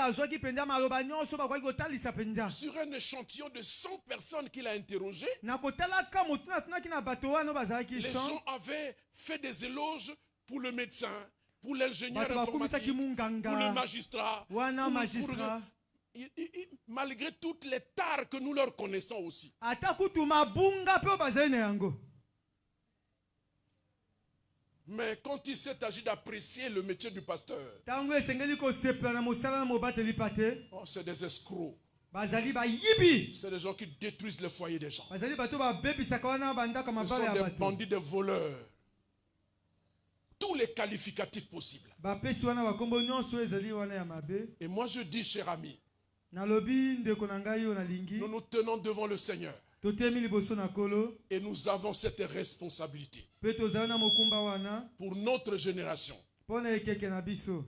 un échantillon de 100 personnes qu'il a interrogées, les gens avaient fait des éloges pour le médecin, pour l'ingénieur informatique, pour le magistrat, malgré toutes les tares que nous leur connaissons aussi. Mais quand il s'est agi d'apprécier le métier du pasteur, c'est des escrocs. C'est des gens qui détruisent le foyer des gens. Ce sont des bandits, des voleurs. Tous les qualificatifs possibles. Et moi je dis, cher ami, nous nous tenons devant le Seigneur. Et nous avons cette responsabilité pour notre génération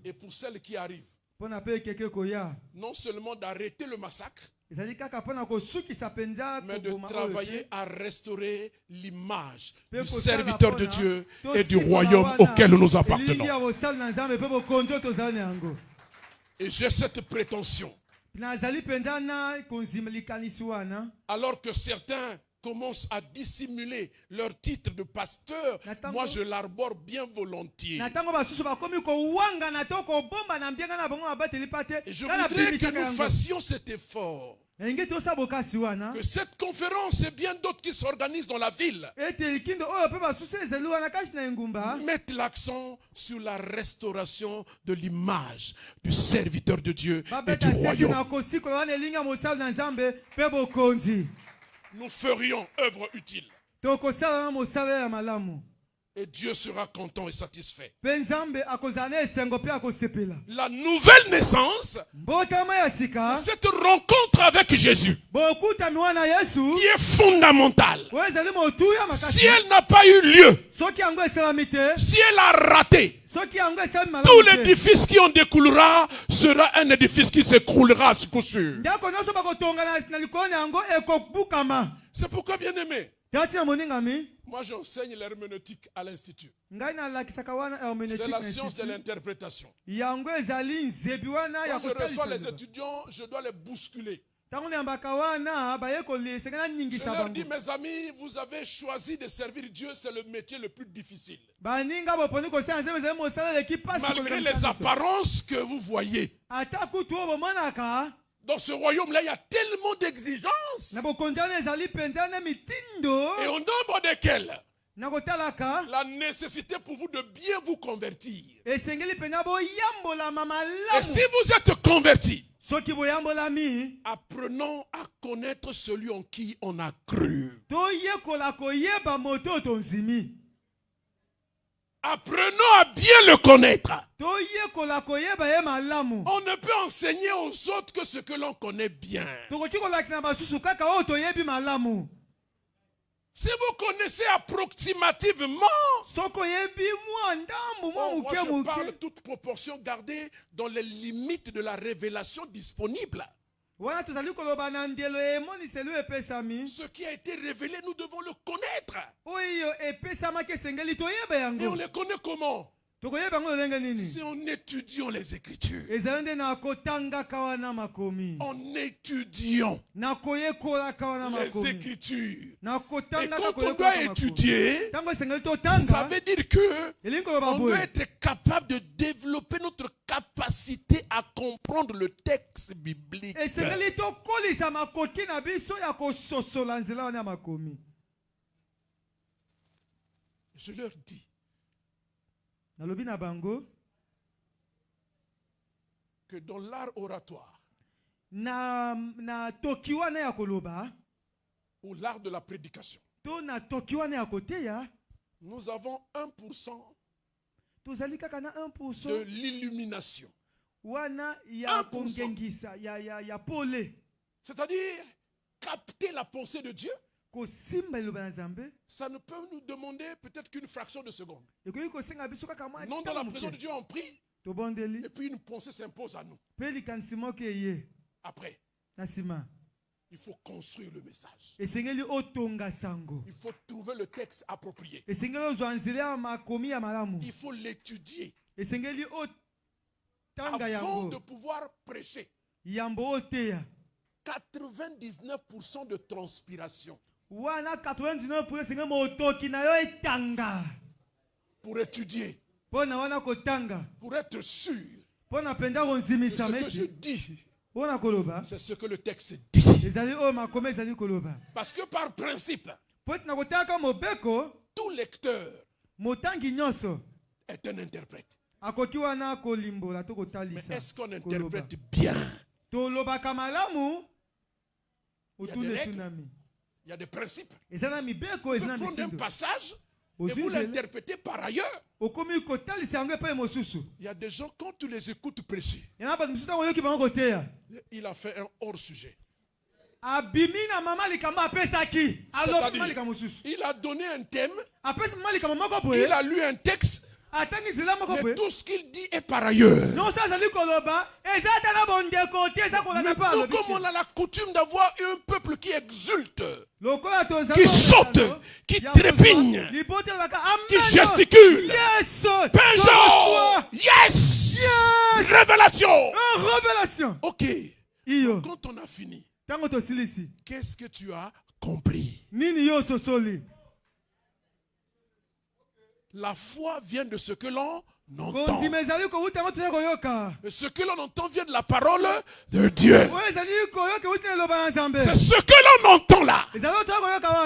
et pour celles qui arrivent. Non seulement d'arrêter le massacre, mais de travailler à restaurer l'image du serviteur de Dieu et du royaume auquel nous appartenons. Et j'ai cette prétention. Alors que certains commencent à dissimuler leur titre de pasteur, moi je l'arbore bien volontiers. Et je voudrais que nous fassions cet effort. Que cette conférence et bien d'autres qui s'organisent dans la ville mettent l'accent sur la restauration de l'image du serviteur de Dieu et du royaume. Nous ferions œuvre utile. Et Dieu sera content et satisfait. La nouvelle naissance, cette rencontre avec Jésus, qui est fondamentale. Si elle n'a pas eu lieu, si elle a raté, tout l'édifice qui en découlera sera un édifice qui s'écroulera à ce coup sûr. C'est pourquoi, bien aimé, moi j'enseigne l'herméneutique à l'Institut. C'est la science de l'interprétation. Quand je reçois les étudiants, je dois les bousculer. Je leur dis, mes amis, vous avez choisi de servir Dieu, c'est le métier le plus difficile. Malgré les apparences que vous voyez. Dans ce royaume-là, il y a tellement d'exigences. Et au nombre desquelles la nécessité pour vous de bien vous convertir. Et si vous êtes converti, apprenons à connaître celui en qui on a cru. Apprenons à bien le connaître. On ne peut enseigner aux autres que ce que l'on connaît bien. Si vous connaissez approximativement, moi je parle toute proportion gardée dans les limites de la révélation disponible. Ce qui a été révélé, nous devons le connaître. Et on les connaît comment? Si en étudiant les Écritures, en étudiant les Écritures, et quand on doit étudier, ça veut dire que on doit être capable de développer notre capacité à comprendre le texte biblique. Je leur dis que dans l'art oratoire, ou l'art de la prédication. Nous avons 1% de l'illumination. 1%. C'est-à-dire capter la pensée de Dieu. Ça ne peut nous demander peut-être qu'une fraction de seconde. Non, dans la présence de Dieu, on prie. Et puis une pensée s'impose à nous. Après, il faut construire le message. Il faut trouver le texte approprié. Il faut l'étudier avant de pouvoir prêcher. 99% de transpiration. Pour étudier. Pour être sûr que ce que je dis, c'est ce que le texte dit. Parce que par principe, tout lecteur est un interprète. Mais est-ce qu'on interprète bien? Il y a des règles, il y a des principes. Vous pouvez prendre un passage et vous l'interprétez par ailleurs. Il y a des gens, quand tu les écoutes prêcher, il a fait un hors-sujet. Il a donné un thème, il a lu un texte, mais tout ce qu'il dit est par ailleurs. Maintenant, comme on a la coutume d'avoir un peuple qui exulte, qui saute, qui trépigne, qui gesticule, Benjo, yes, révélation. Ok. Quand on a fini, qu'est-ce que tu as compris? La foi vient de ce que l'on entend. Et ce que l'on entend vient de la parole de Dieu. C'est ce que l'on entend là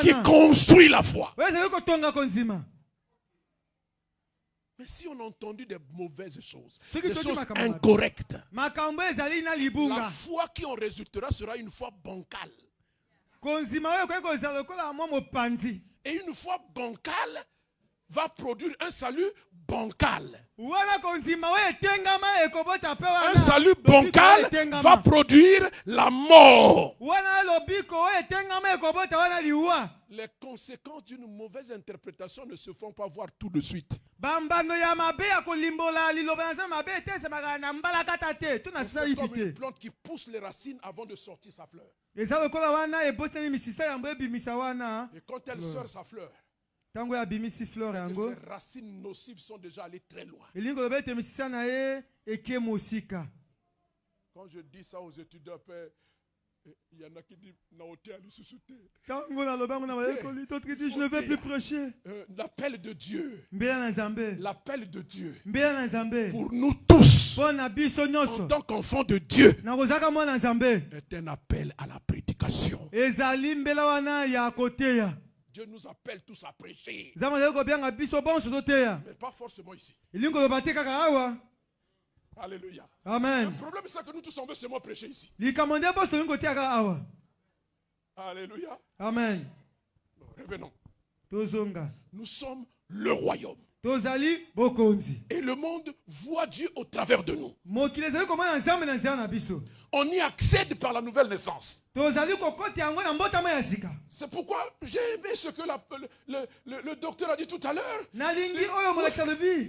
qui construit la foi. Mais si on a entendu des mauvaises choses, des choses incorrectes, la foi qui en résultera sera une foi bancale. Et une foi bancale va produire un salut bancal. Un salut bancal va produire la mort. Les conséquences d'une mauvaise interprétation ne se font pas voir tout de suite. C'est comme une plante qui pousse les racines avant de sortir sa fleur. Et quand elle sort sa fleur, ces racines nocives sont déjà allées très loin. Quand je dis ça aux étudiants, il y en a qui disent je ne vais plus prêcher. L'appel de Dieu. L'appel de Dieu. Pour nous tous. En tant qu'enfants de Dieu. Est un appel à la prédication. Dieu nous appelle tous à prêcher. Mais pas forcément ici. Alléluia. Amen. Le problème c'est que nous tous on veut seulement prêcher ici. Alléluia. Amen. Non, revenons. Nous sommes le royaume. Et le monde voit Dieu au travers de nous. On y accède par la nouvelle naissance. C'est pourquoi j'ai aimé ce que le docteur a dit tout à l'heure.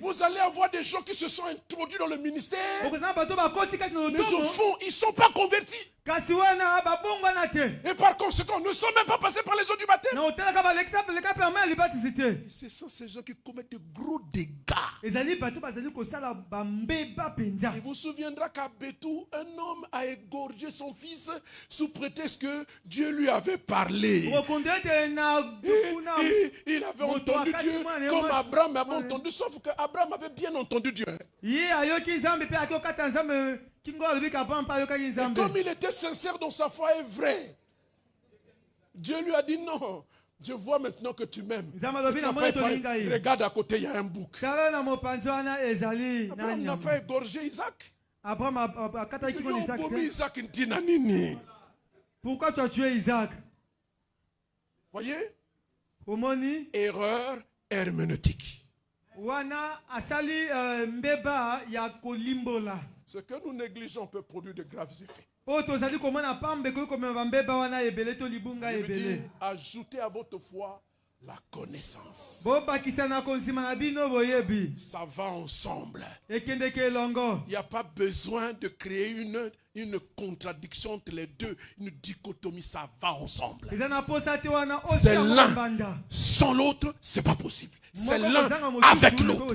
Vous allez avoir des gens qui se sont introduits dans le ministère, mais au fond, ils ne sont pas convertis. Et par conséquent, ne sont même pas passés par les eaux du baptême. Ce sont ces gens qui commettent de gros dégâts. Il vous souviendra qu'à Bétou, un homme a égorgé son fils sous prétexte que Dieu lui avait parlé. Il avait entendu Dieu comme Abraham avait entendu, sauf que Abraham avait bien entendu Dieu. Et comme il était sincère dans sa foi et vrai, Dieu lui a dit non. Je vois maintenant que tu m'aimes. Regarde à côté, il y a un bouc. Abraham n'a pas égorgé Isaac. Pourquoi tu as tué Isaac? Voyez? Omoni. Erreur herméneutique. Wana asali mbeba ya kolimbola. Ce que nous négligeons peut produire de graves effets. Il dit, ajoutez à votre foi la connaissance. Ça va ensemble. Il n'y a pas besoin de créer une contradiction entre les deux, une dichotomie, ça va ensemble. C'est l'un sans l'autre, c'est pas possible. C'est l'un avec l'autre.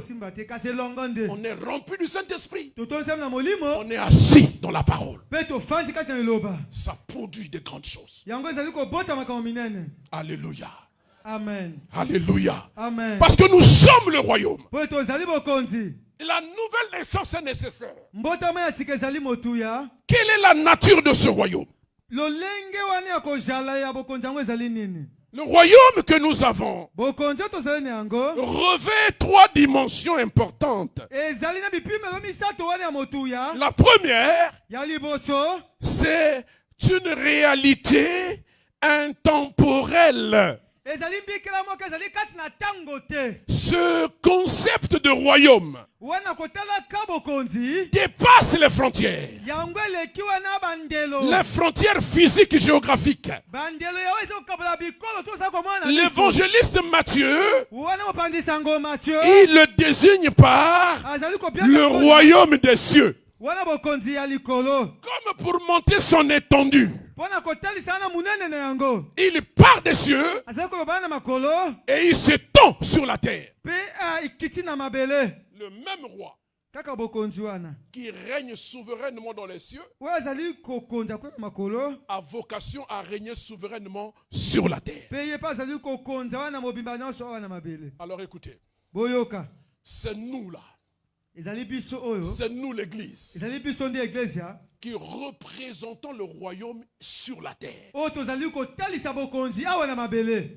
On est rempli du Saint-Esprit. On est assis dans la parole. Ça produit de grandes choses. Alléluia. Amen. Alléluia. Amen. Parce que nous sommes le royaume. La nouvelle naissance est nécessaire. Quelle est la nature de ce royaume? Le royaume que nous avons revêt 3 dimensions importantes. La première, c'est une réalité intemporelle. Ce concept de royaume dépasse les frontières. Les frontières physiques et géographiques. L'évangéliste Matthieu, il le désigne par le royaume des cieux. Comme pour montrer son étendue. Il part des cieux et il s'étend sur la terre. Le même roi qui règne souverainement dans les cieux a vocation à régner souverainement sur la terre. Alors écoutez, c'est nous là. C'est nous l'église qui représentons le royaume sur la terre.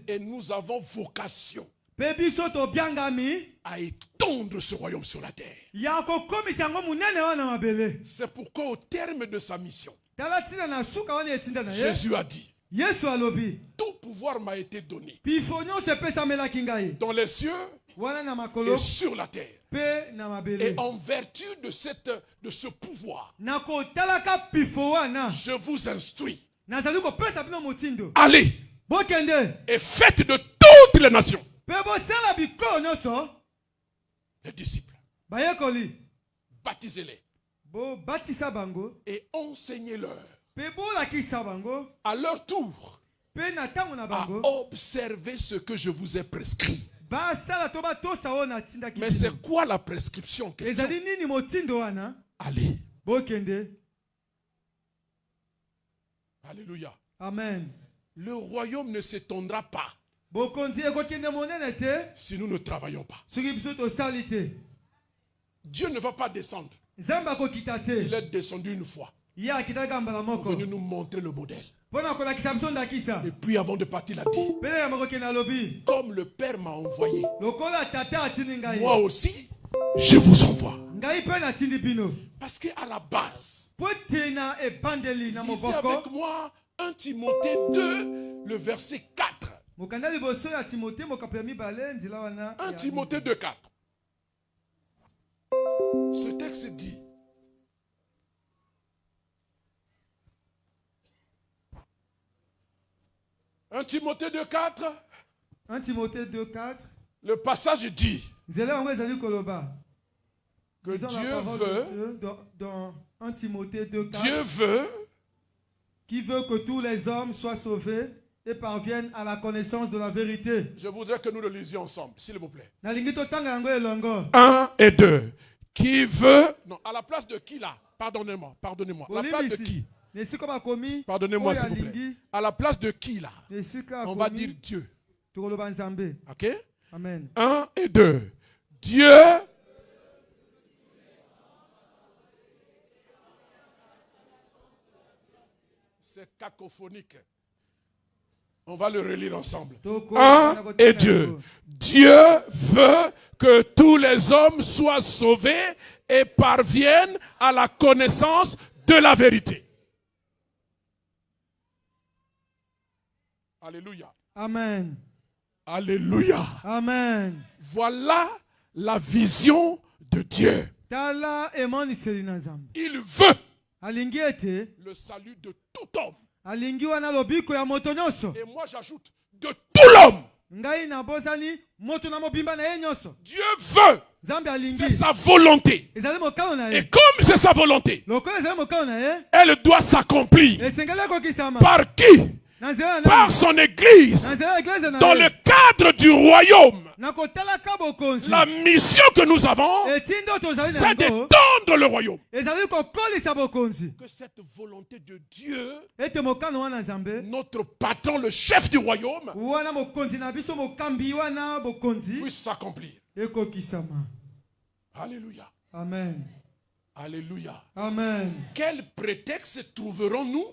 Et nous avons vocation à étendre ce royaume sur la terre. C'est pourquoi au terme de sa mission, Jésus a dit, tout pouvoir m'a été donné dans les cieux et sur la terre. Et en vertu de ce pouvoir, je vous instruis. Allez et faites de toutes les nations les disciples. Baptisez-les et enseignez-leur à leur tour à observer ce que je vous ai prescrit. Mais c'est quoi la prescription? Allez. Alléluia. Amen. Le royaume ne s'étendra pas si nous ne travaillons pas. Dieu ne va pas descendre. Il est descendu une fois. Il est venu nous montrer le modèle. Et puis avant de partir, il a dit, comme le Père m'a envoyé, moi aussi, je vous envoie. Parce qu'à la base, lisez avec moi 1 Timothée 2, le verset 4. 1 Timothée 2, 4. Ce texte dit, « 1 Timothée 2, 4. 1 Timothée 2, 4. Le passage dit que Dieu veut, dans 1 Timothée 2, 4, Dieu veut qui veut que tous les hommes soient sauvés et parviennent à la connaissance de la vérité. Je voudrais que nous le lisions ensemble, s'il vous plaît. 1 et 2. Qui veut... Non, à la place de qui là? Pardonnez-moi. À la place de qui? Pardonnez-moi s'il vous plaît. À la place de qui là? On va dire Dieu. Ok? Amen. 1 et 2. Dieu... C'est cacophonique. On va le relire ensemble. 1 et 2. Dieu veut que tous les hommes soient sauvés et parviennent à la connaissance de la vérité. Alléluia. Amen. Alléluia. Amen. Voilà la vision de Dieu. Il veut le salut de tout homme. Et moi j'ajoute de tout l'homme. Dieu veut. C'est sa volonté. Et comme c'est sa volonté, elle doit s'accomplir. Par qui? Par son église. Dans le cadre du royaume. La mission que nous avons, c'est d'étendre le royaume. Que cette volonté de Dieu, notre patron, le chef du royaume, puisse s'accomplir. Alléluia. Amen. Alléluia. Amen. Quel prétexte trouverons-nous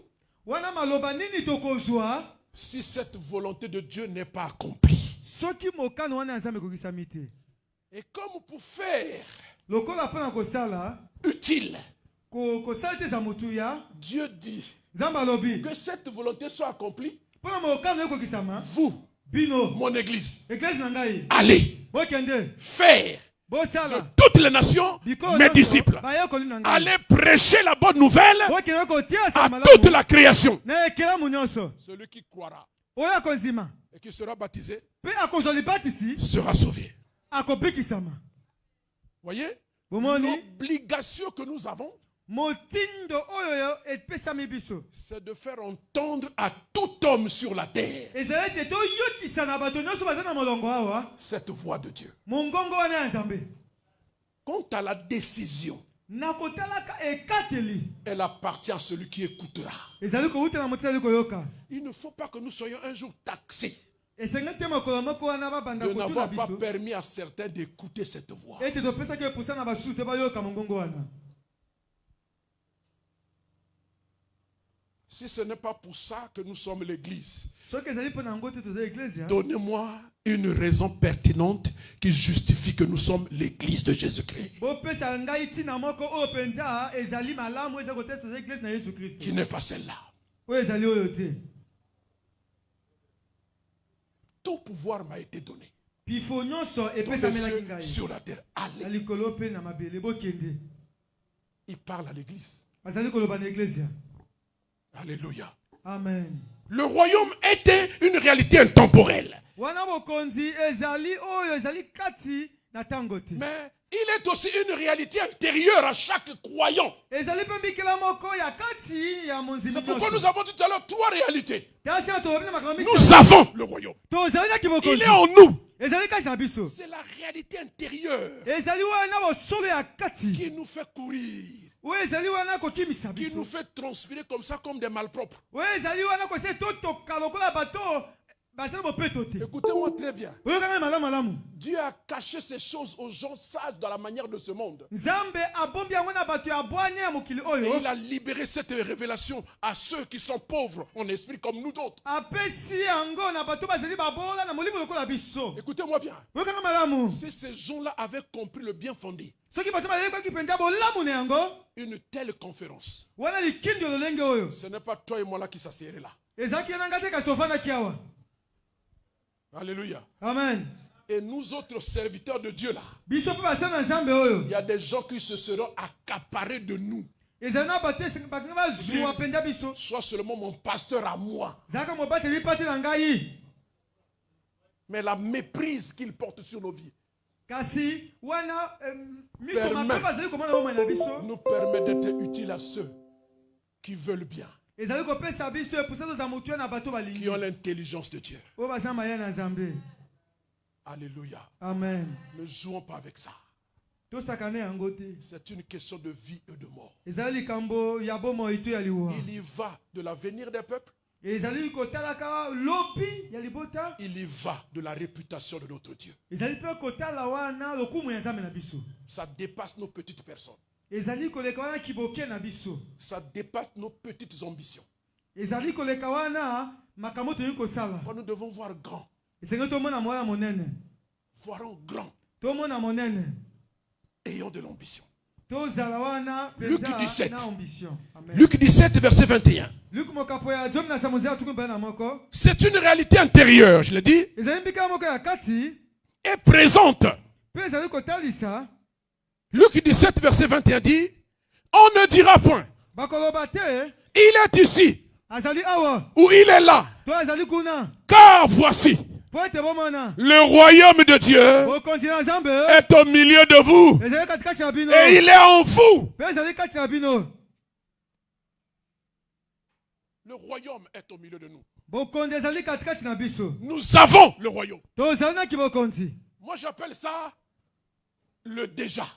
si cette volonté de Dieu n'est pas accomplie? Et comme pour faire utile, Dieu dit que cette volonté soit accomplie. Vous, mon église, allez faire de toutes les nations mes disciples. Allez prêcher la bonne nouvelle à toute la création. Celui qui croira et qui sera baptisé sera sauvé. Voyez l'obligation que nous avons, c'est de faire entendre à tout homme sur la terre cette voix de Dieu. Quant à la décision, elle appartient à celui qui écoutera. Il ne faut pas que nous soyons un jour taxés de n'avoir pas permis à certains d'écouter cette voix. Si ce n'est pas pour ça que nous sommes l'église, donnez-moi une raison pertinente qui justifie que nous sommes l'église de Jésus-Christ. Qui n'est pas celle-là. Tout pouvoir m'a été donné. Dans les cieux, sur la terre. Allez. Il parle à l'église. Alléluia. Amen. Le royaume était une réalité intemporelle. Mais il est aussi une réalité intérieure à chaque croyant. C'est pourquoi nous avons dit tout à l'heure 3 réalités. Nous avons le royaume. Il est en nous. C'est la réalité intérieure qui nous fait courir, qui nous fait transpirer comme ça, comme des malpropres. Écoutez-moi très bien. Dieu a caché ces choses aux gens sages dans la manière de ce monde. Et il a libéré cette révélation à ceux qui sont pauvres en esprit comme nous d'autres. Écoutez-moi bien. Si ces gens-là avaient compris le bien fondé, une telle conférence, ce n'est pas toi et moi là qui s'assierait là. Alléluia. Amen. Et nous autres serviteurs de Dieu là, il y a des gens qui se seront accaparés de nous. Soit seulement mon pasteur à moi, mais la méprise qu'il porte sur nos vies nous permet d'être utiles à ceux qui veulent bien, qui ont l'intelligence de Dieu. Alléluia. Amen. Ne jouons pas avec ça. C'est une question de vie et de mort. Il y va de l'avenir des peuples. Il y va de la réputation de notre Dieu. Ça dépasse nos petites personnes. Ça dépasse nos petites ambitions. Quand nous devons voir grand, voyons grand. Ayons de l'ambition. Luc 17. Luc 17, verset 21. C'est une réalité intérieure, je l'ai dit, et présente. Luc 17, verset 21 dit, on ne dira point, il est ici, ou il est là, car voici, le royaume de Dieu est au milieu de vous et il est en vous. Le royaume est au milieu de nous. Nous avons le royaume. Moi j'appelle ça le déjà.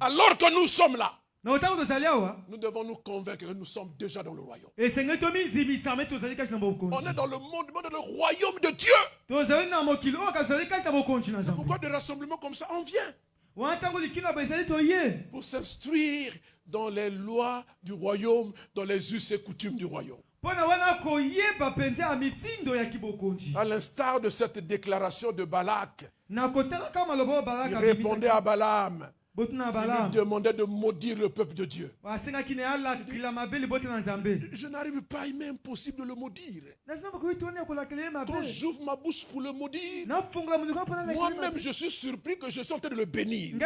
Alors que nous sommes là, nous devons nous convaincre que nous sommes déjà dans le royaume. On est dans le monde, dans le royaume de Dieu. C'est pourquoi des rassemblements comme ça, on vient pour s'instruire dans les lois du royaume, dans les us et coutumes du royaume. À l'instar de cette déclaration de Balak, il répondait à Balaam. Il lui demandait de maudire le peuple de Dieu. Je n'arrive pas, il m'est impossible de le maudire. Quand j'ouvre ma bouche pour le maudire, moi-même je suis surpris que je suis en train de le bénir.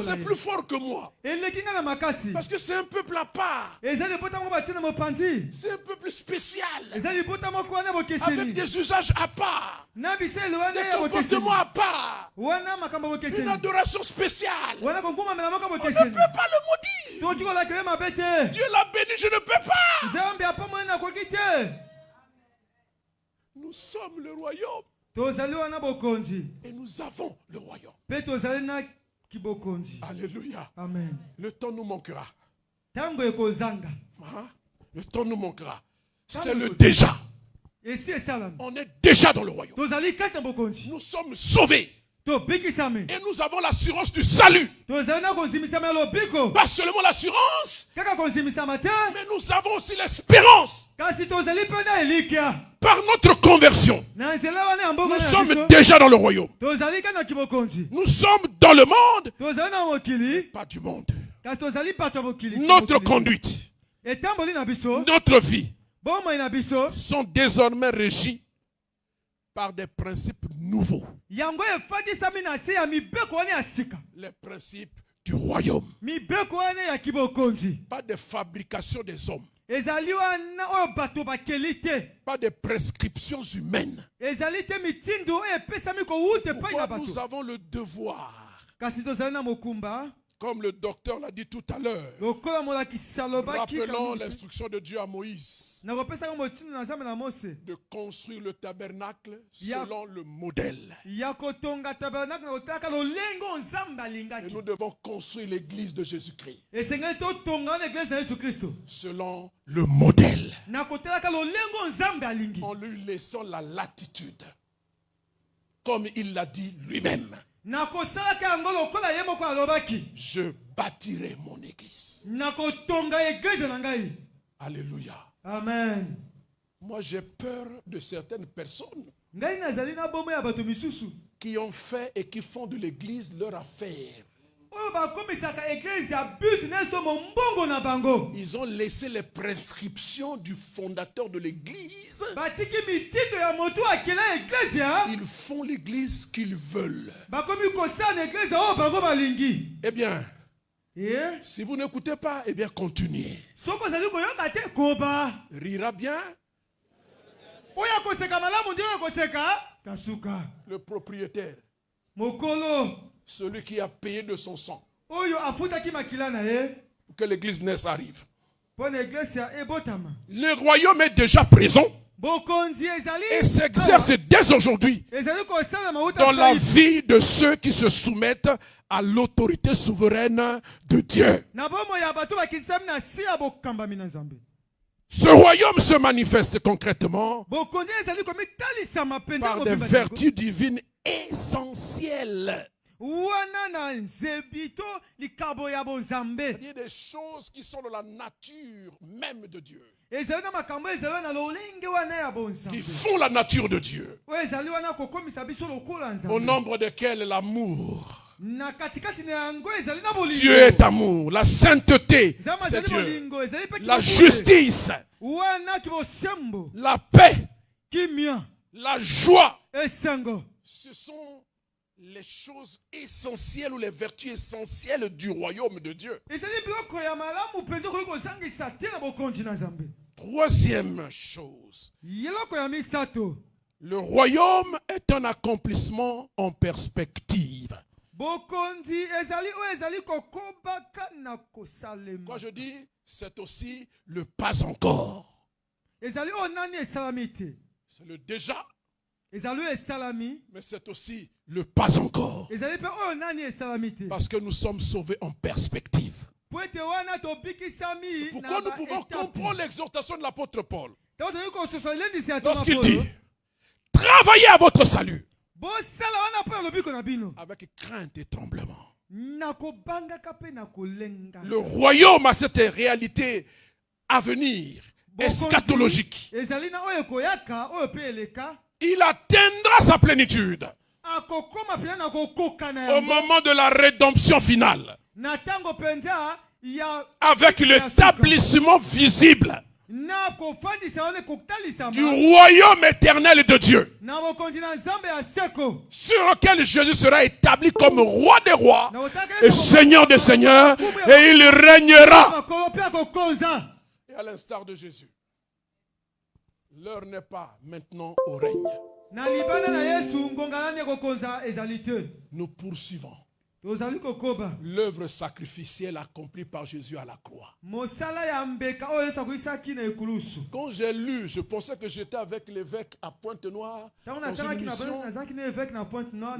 C'est plus fort que moi. Parce que c'est un peuple à part. C'est un peuple spécial. Avec des usages à part. Des comportements à part. Une adoration spéciale. On ne peut pas le maudire. Dieu l'a béni, je ne peux pas. Nous sommes le royaume. Et nous avons le royaume. Alléluia. Amen. Le temps nous manquera. Le temps nous manquera. C'est le déjà. On est déjà dans le royaume. Nous sommes sauvés. Et nous avons l'assurance du salut. Pas seulement l'assurance, mais nous avons aussi l'espérance. Par notre conversion, nous sommes déjà dans le royaume. Nous sommes dans le monde, mais pas du monde. Notre conduite, notre vie sont désormais régis par des principes nouveaux. Les principes du royaume. Pas de fabrication des hommes. Pas de prescriptions humaines. Pourquoi nous avons le devoir, comme le docteur l'a dit tout à l'heure, rappelons l'instruction de Dieu à Moïse de construire le tabernacle selon le modèle. Et nous devons construire l'église de Jésus-Christ selon le modèle, en lui laissant la latitude, comme il l'a dit lui-même. Je bâtirai mon église. Alléluia. Amen. Moi j'ai peur de certaines personnes qui ont fait et qui font de l'église leur affaire. Ils ont laissé les prescriptions du fondateur de l'église. Ils font l'église qu'ils veulent. Eh bien, si vous n'écoutez pas, eh bien continuez. Rira bien. Le propriétaire, celui qui a payé de son sang, que l'église naisse arrive. Le royaume est déjà présent et s'exerce dès aujourd'hui dans la vie de ceux qui se soumettent à l'autorité souveraine de Dieu. Ce royaume se manifeste concrètement par des vertus divines essentielles. C'est-à-dire des choses qui sont de la nature même de Dieu. qui font la nature de Dieu, au nombre desquels l'amour. Dieu est amour, la sainteté, c'est Dieu, la justice, la paix, la joie. Ce sont les choses essentielles ou les vertus essentielles du royaume de Dieu. Troisième chose, le royaume est un accomplissement en perspective. Quand je dis, c'est aussi le pas encore. C'est le déjà, mais c'est aussi le pas encore. Parce que nous sommes sauvés en perspective. C'est pourquoi nous pouvons comprendre l'exhortation de l'apôtre Paul. Lorsqu'il dit, travaillez à votre salut avec crainte et tremblement. Le royaume a cette réalité à venir, eschatologique. Il atteindra sa plénitude au moment de la rédemption finale, avec l'établissement visible du royaume éternel de Dieu, sur lequel Jésus sera établi comme roi des rois et seigneur des seigneurs, et il régnera. Et à l'instar de Jésus, l'heure n'est pas maintenant au règne. Nous poursuivons l'œuvre sacrificielle accomplie par Jésus à la croix. Quand j'ai lu, je pensais que j'étais avec l'évêque à Pointe-Noire dans une émission.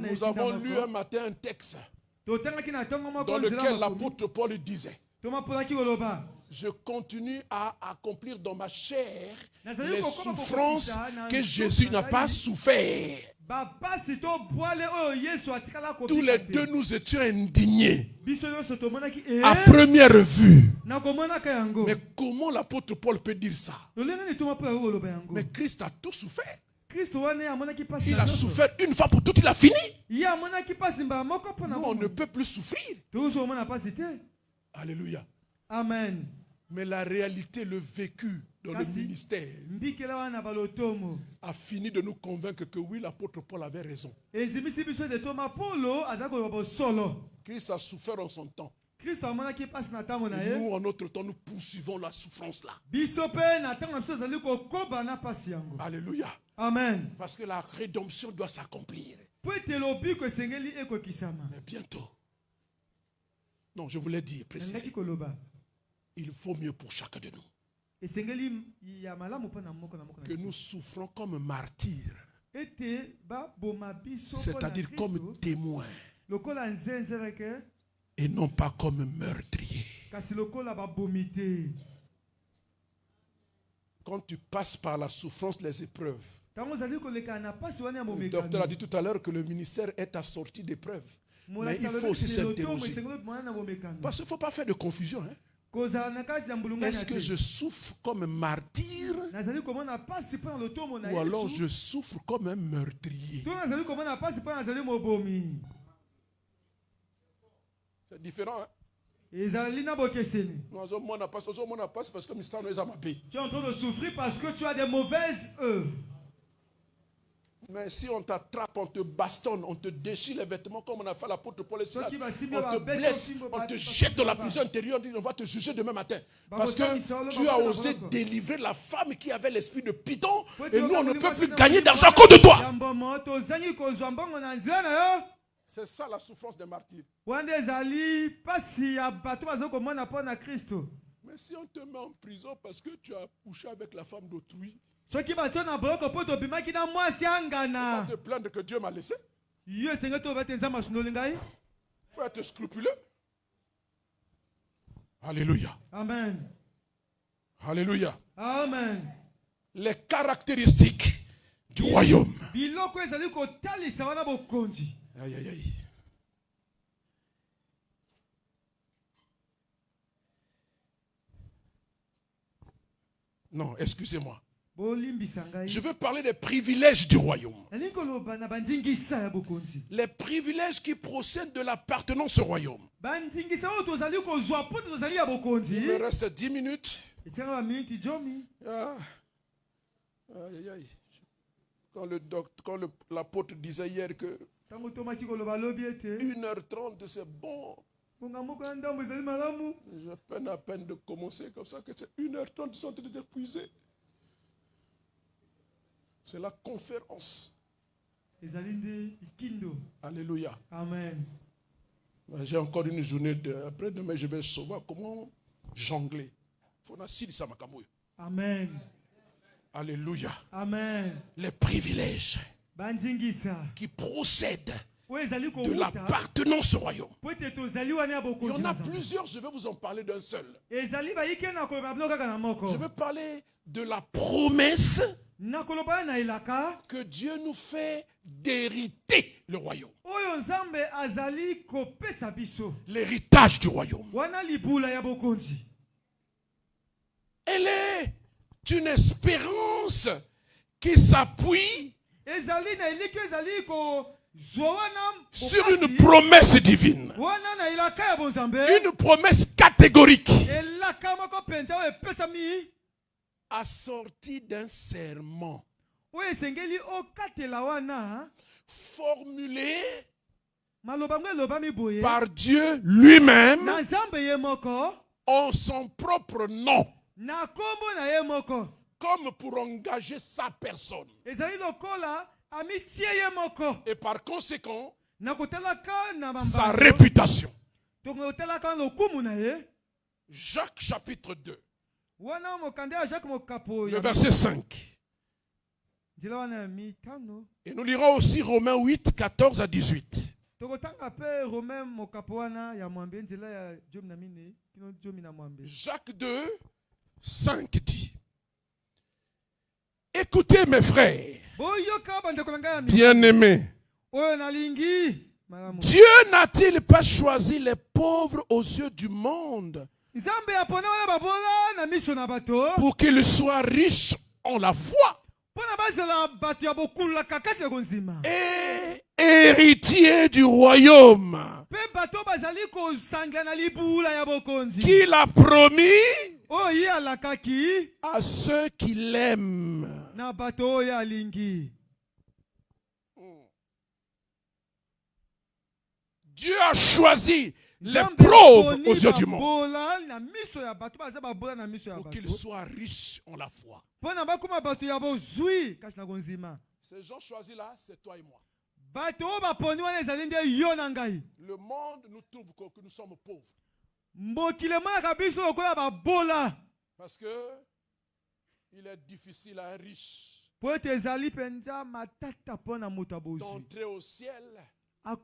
Nous avons lu un matin un texte dans lequel l'apôtre Paul disait: je continue à accomplir dans ma chair les souffrances que Jésus n'a pas souffert. Tous les deux nous étions indignés à première vue. Mais comment l'apôtre Paul peut dire ça? Mais Christ a tout souffert. Il a souffert une fois pour toutes, il a fini. Nous, on ne peut plus souffrir. Alléluia. Amen. Mais la réalité, le vécu dans le ministère a fini de nous convaincre que oui, l'apôtre Paul avait raison. Christ a souffert en son temps. Et nous, en notre temps, nous poursuivons la souffrance là. Alléluia. Amen. Parce que la rédemption doit s'accomplir. Mais bientôt. Non, je voulais dire précisément. Il faut mieux pour chacun de nous que nous souffrons comme martyrs, c'est-à-dire comme témoins, et non pas comme meurtriers. Quand tu passes par la souffrance, les épreuves, le docteur a dit tout à l'heure que le ministère est assorti d'épreuves. Mais il faut aussi s'interroger. Parce qu'il ne faut pas faire de confusion. Est-ce que je souffre comme un martyr ou alors je souffre comme un meurtrier? C'est différent. Tu es en train de souffrir parce que tu as des mauvaises œuvres. Mais si on t'attrape, on te bastonne, on te déchire les vêtements comme on a fait à l'apôtre Paul et Silas, on te blesse, on te jette dans la prison intérieure, on va te juger demain matin. Parce que tu as osé délivrer la femme qui avait l'esprit de Python et nous on ne peut plus gagner d'argent à cause de toi. C'est ça la souffrance des martyrs. Mais si on te met en prison parce que tu as couché avec la femme d'autrui, il faut pas te plaindre que Dieu m'a laissé. Il faut être scrupuleux. Alléluia. Amen. Alléluia. Amen. Les caractéristiques du royaume. Aïe, aïe, aïe. Non, excusez-moi. Je veux parler des privilèges du royaume. Les privilèges qui procèdent de l'appartenance au royaume. Il me reste 10 minutes. Quand l'apôtre disait hier que 1h30 c'est bon. Je peine à peine de commencer comme ça, que c'est 1h30 ils sont en train d'épuiser. C'est la conférence. Alléluia. Amen. J'ai encore une journée après demain je vais savoir comment jongler. Amen. Alléluia. Amen. Les privilèges qui procèdent de l'appartenance au royaume. Il y en a plusieurs, je vais vous en parler d'un seul. Je veux parler de la promesse que Dieu nous fait d'hériter le royaume. L'héritage du royaume. Elle est une espérance qui s'appuie sur une promesse divine. Une promesse catégorique. Assortie d'un serment formulé par Dieu lui-même en son propre nom, comme pour engager sa personne. Et par conséquent, sa réputation. Jacques chapitre 2. Le verset 5. Et nous lirons aussi Romains 8, 14 à 18. Jacques 2, 5 dit: écoutez mes frères, bien-aimés, Dieu n'a-t-il pas choisi les pauvres aux yeux du monde pour qu'ils soient riches en la foi et héritiers du royaume qu'il a promis à ceux qui l'aiment? Dieu a choisi les pauvres aux yeux du monde pour qu'ils soient riches en la foi. Ces gens choisis là, c'est toi et moi. Le monde nous trouve que nous sommes pauvres. Parce que il est difficile à un riche d'entrer au ciel, pas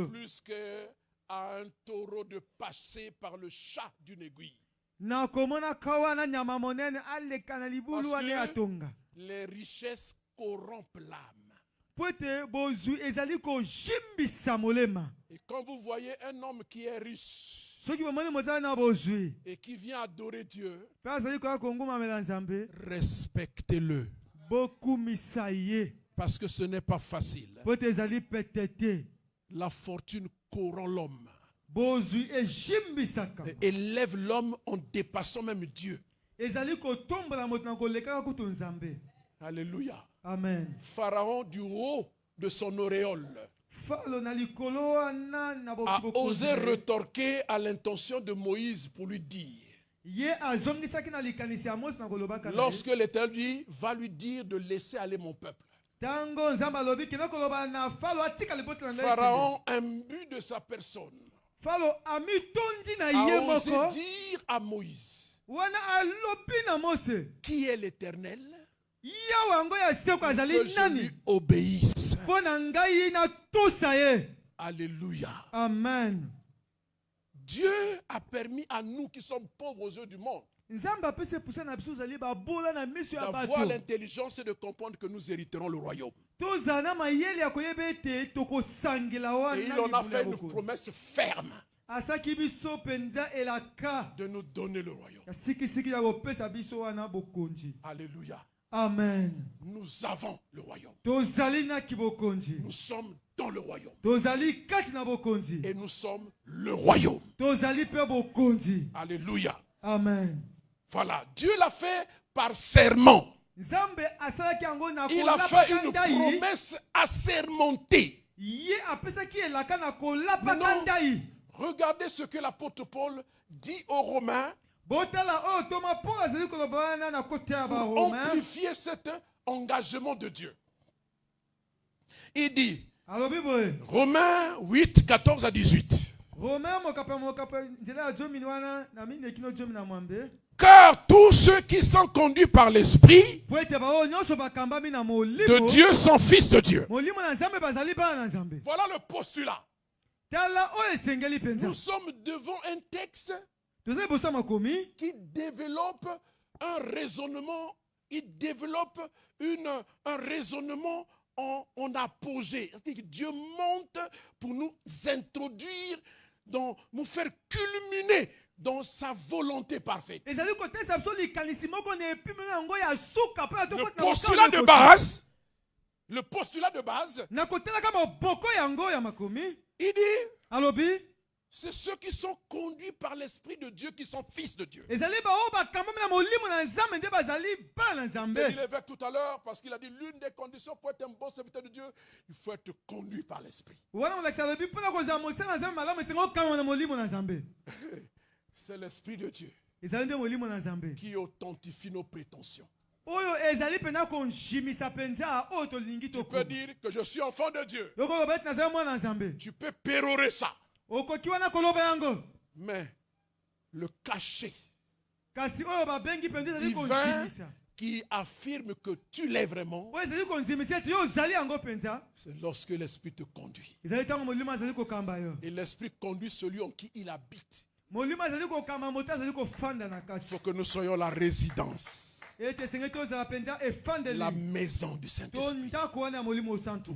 plus qu'à un taureau de passer par le chat d'une aiguille. Parce que les richesses corrompent l'âme. Et quand vous voyez un homme qui est riche et qui vient adorer Dieu, respectez-le. Parce que ce n'est pas facile. La fortune corrompt l'homme. Et élève l'homme en dépassant même Dieu. Alléluia. Amen. Pharaon, du haut de son auréole, a osé retorquer à l'intention de Moïse pour lui dire, lorsque l'Éternel dit, va lui dire de laisser aller mon peuple. Pharaon, imbu de sa personne, a osé dire à Moïse, qui est l'Éternel, que je lui obéisse. Alléluia. Amen. Dieu a permis à nous qui sommes pauvres aux yeux du monde d'avoir l'intelligence et de comprendre que nous hériterons le royaume. Et il en a fait une promesse ferme. de nous donner le royaume. Alléluia. Amen. Nous avons le royaume. Nous sommes dans le royaume. Et nous sommes le royaume. Alléluia. Amen. Voilà, Dieu l'a fait par serment. Il a fait une promesse assermentée. Maintenant, regardez ce que l'apôtre Paul dit aux Romains pour amplifier cet engagement de Dieu. Il dit, Romains 8, 14 à 18. Car tous ceux qui sont conduits par l'Esprit de Dieu sont fils de Dieu. Voilà le postulat. Nous sommes devant un texte qui développe un raisonnement, il développe un raisonnement en apogée. C'est-à-dire que Dieu monte pour nous introduire, nous faire culminer dans sa volonté parfaite. Le postulat de base, il dit, c'est ceux qui sont conduits par l'Esprit de Dieu qui sont fils de Dieu. Il est vrai tout à l'heure parce qu'il a dit l'une des conditions pour être un bon serviteur de Dieu, il faut être conduit par l'Esprit. C'est l'Esprit de Dieu qui authentifie nos prétentions. Tu peux dire que je suis enfant de Dieu. Tu peux pérorer ça. Mais le cachet divin qui affirme que tu l'es vraiment, c'est lorsque l'Esprit te conduit. Et l'Esprit conduit celui en qui il habite. Il faut que nous soyons la résidence, la maison du Saint-Esprit, pour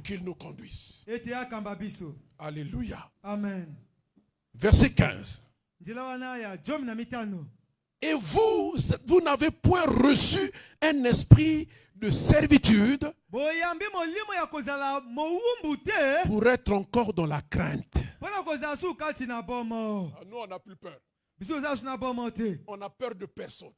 qu'il nous conduise. Alléluia. Amen. Verset 15. Et vous n'avez point reçu un esprit de servitude pour être encore dans la crainte. Nous, on n'a plus peur. On a peur de personne.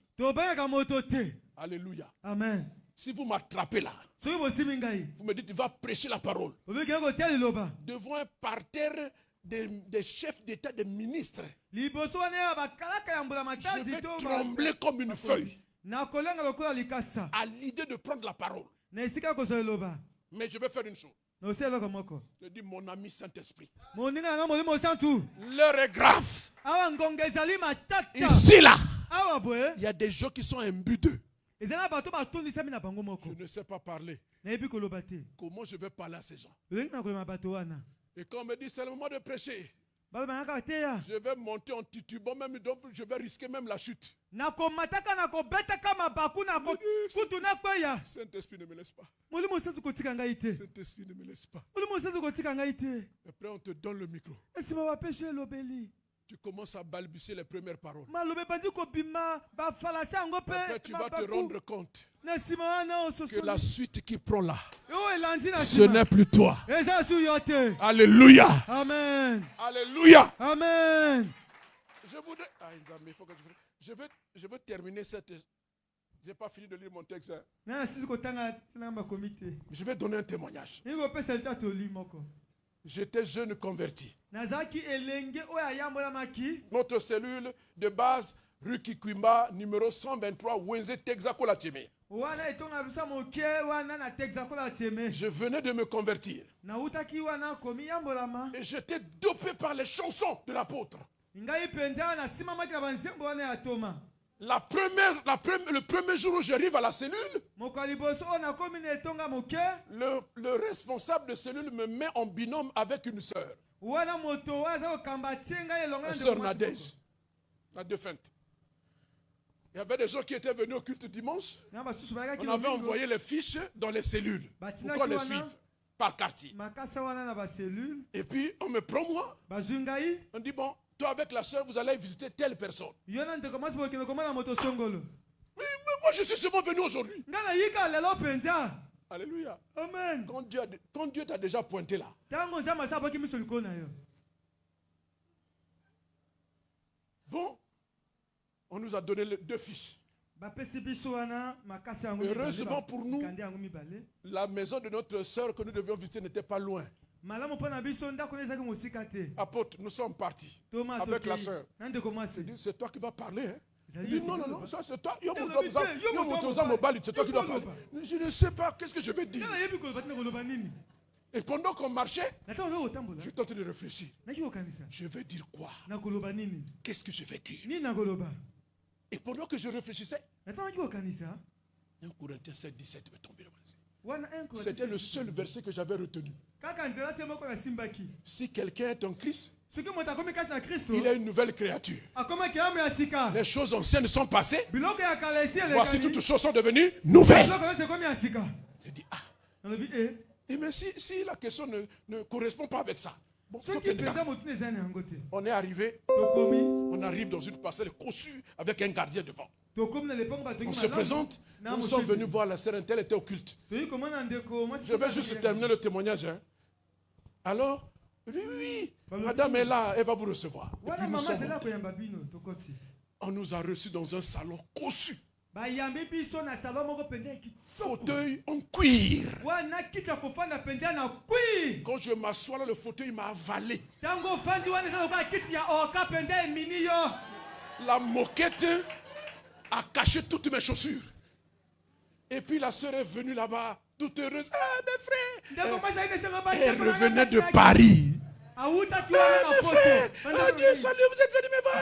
Alléluia. Amen. Si vous m'attrapez là, vous me dites, tu vas prêcher la parole devant un parterre des chefs d'État, des ministres, je vais trembler comme une feuille à l'idée de prendre la parole. Mais je vais faire une chose. Je dis, mon ami Saint-Esprit, l'heure est grave. Ici là, il y a des gens qui sont imbus d'eux. Je ne sais pas parler. Comment je vais parler à ces gens? Et quand on me dit c'est le moment de prêcher, je vais monter en titubant, même donc je vais risquer même la chute. Saint-Esprit ne me laisse pas. Saint-Esprit ne me laisse pas. Après on te donne le micro. Tu commences à balbutier les premières paroles. Après tu vas te rendre compte que la suite qui prend là, ce n'est plus toi. Alléluia. Amen. Alléluia. Amen. Je veux terminer cette... Je n'ai pas fini de lire mon texte. Je vais donner un témoignage. J'étais jeune converti. Notre cellule de base, rue Kikwimba, numéro 123, Wenze, Texaco, Tchime. Je venais de me convertir. Et j'étais dopé par les chansons de l'apôtre. Le premier jour où j'arrive à la cellule, le responsable de cellule me met en binôme avec une sœur. La sœur Nadège, la défunte. Il y avait des gens qui étaient venus au culte dimanche. On avait envoyé les fiches dans les cellules pour qu'on les suive par quartier. Et puis on me prend moi. On dit bon, toi avec la soeur, vous allez visiter telle personne. Mais moi, je suis seulement venu aujourd'hui. Alléluia. Amen. Quand Dieu t'a déjà pointé là. Bon, on nous a donné 2 fiches. Heureusement pour nous, la maison de notre soeur que nous devions visiter n'était pas loin. Apôtre, nous sommes partis avec la soeur. C'est toi qui vas parler. Hein? Il dit non, ça c'est toi. C'est toi qui dois parler. Je ne sais pas, qu'est-ce que je vais dire. Et pendant qu'on marchait, je tentais de réfléchir. Je vais dire quoi? Qu'est-ce que je vais dire? Et pendant que je réfléchissais, 1 Corinthiens 7, 17 est tombé. C'était le seul verset que j'avais retenu. Si quelqu'un est en Christ, il est une nouvelle créature. Les choses anciennes sont passées. Voici toutes les choses sont devenues nouvelles. J'ai dit, et mais si la question ne correspond pas avec ça, bon, on est arrivé, on arrive dans une parcelle cossue avec un gardien devant. On se présente, nous sommes venus voir la sœur, elle était occulte. Je vais juste terminer le témoignage. Hein. Alors, oui, madame est là, elle va vous recevoir. Et puis nous sommes on nous a reçus dans un salon cossu. Fauteuil en cuir. Quand je m'assois là, le fauteuil m'a avalé. La moquette a caché toutes mes chaussures. Et puis la sœur est venue là-bas, toute heureuse. Ah, mes frères! Elle revenait de Paris. Mes frères! Ah, Dieu salut, vous êtes venus me voir.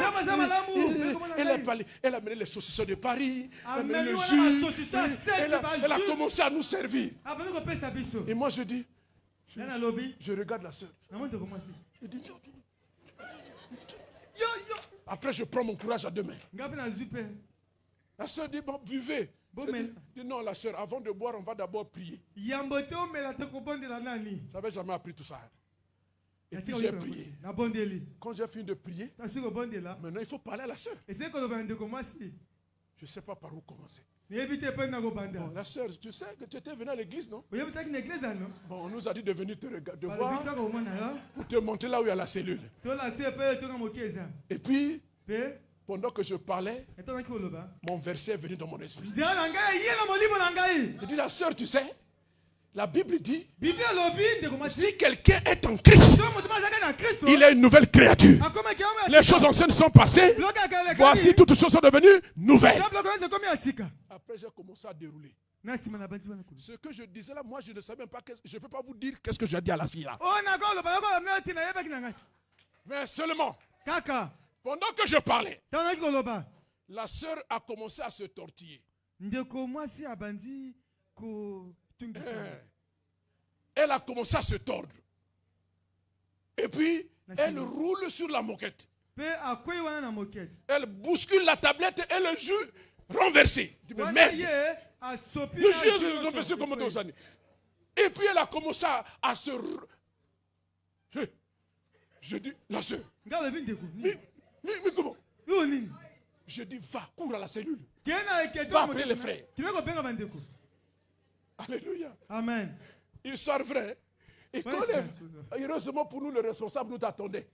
Elle a amené les saucissons de Paris. Elle a amené le jus. Elle a commencé à nous servir. Et moi je dis, je regarde la sœur. Je dis, après je prends mon courage à 2 mains. La sœur dit, bon, buvez. Je dis, non, la sœur, avant de boire, on va d'abord prier. Je n'avais jamais appris tout ça. Et puis j'ai prié. Quand j'ai fini de prier, maintenant il faut parler à la sœur. Je ne sais pas par où commencer. Bon, la sœur, tu sais que tu étais venue à l'église, non? Bon, on nous a dit de venir te voir pour te montrer là où il y a la cellule. Et puis, pendant que je parlais, mon verset est venu dans mon esprit. Je dis, la sœur, tu sais, la Bible dit, si quelqu'un est en Christ, il est une nouvelle créature. Les choses anciennes sont passées. Voici, toutes choses sont devenues nouvelles. Après, j'ai commencé à dérouler. Ce que je disais là, moi, je ne savais même pas. Je ne peux pas vous dire qu'est-ce que j'ai dit à la fille là. Mais seulement, pendant que je parlais, la sœur a commencé à se tortiller. Elle a commencé à se tordre. Et puis, elle roule sur la moquette. Elle bouscule la tablette et le jus renversé. Je dis, mais merde. Le jus est renversé comme dans années. Et puis, elle a commencé à se... Je dis, la sœur. Mais comment? Je dis, va, cours à la cellule. Va appeler les frères. Alléluia. Amen. Histoire vraie. Et quand heureusement pour nous, le responsable nous attendait.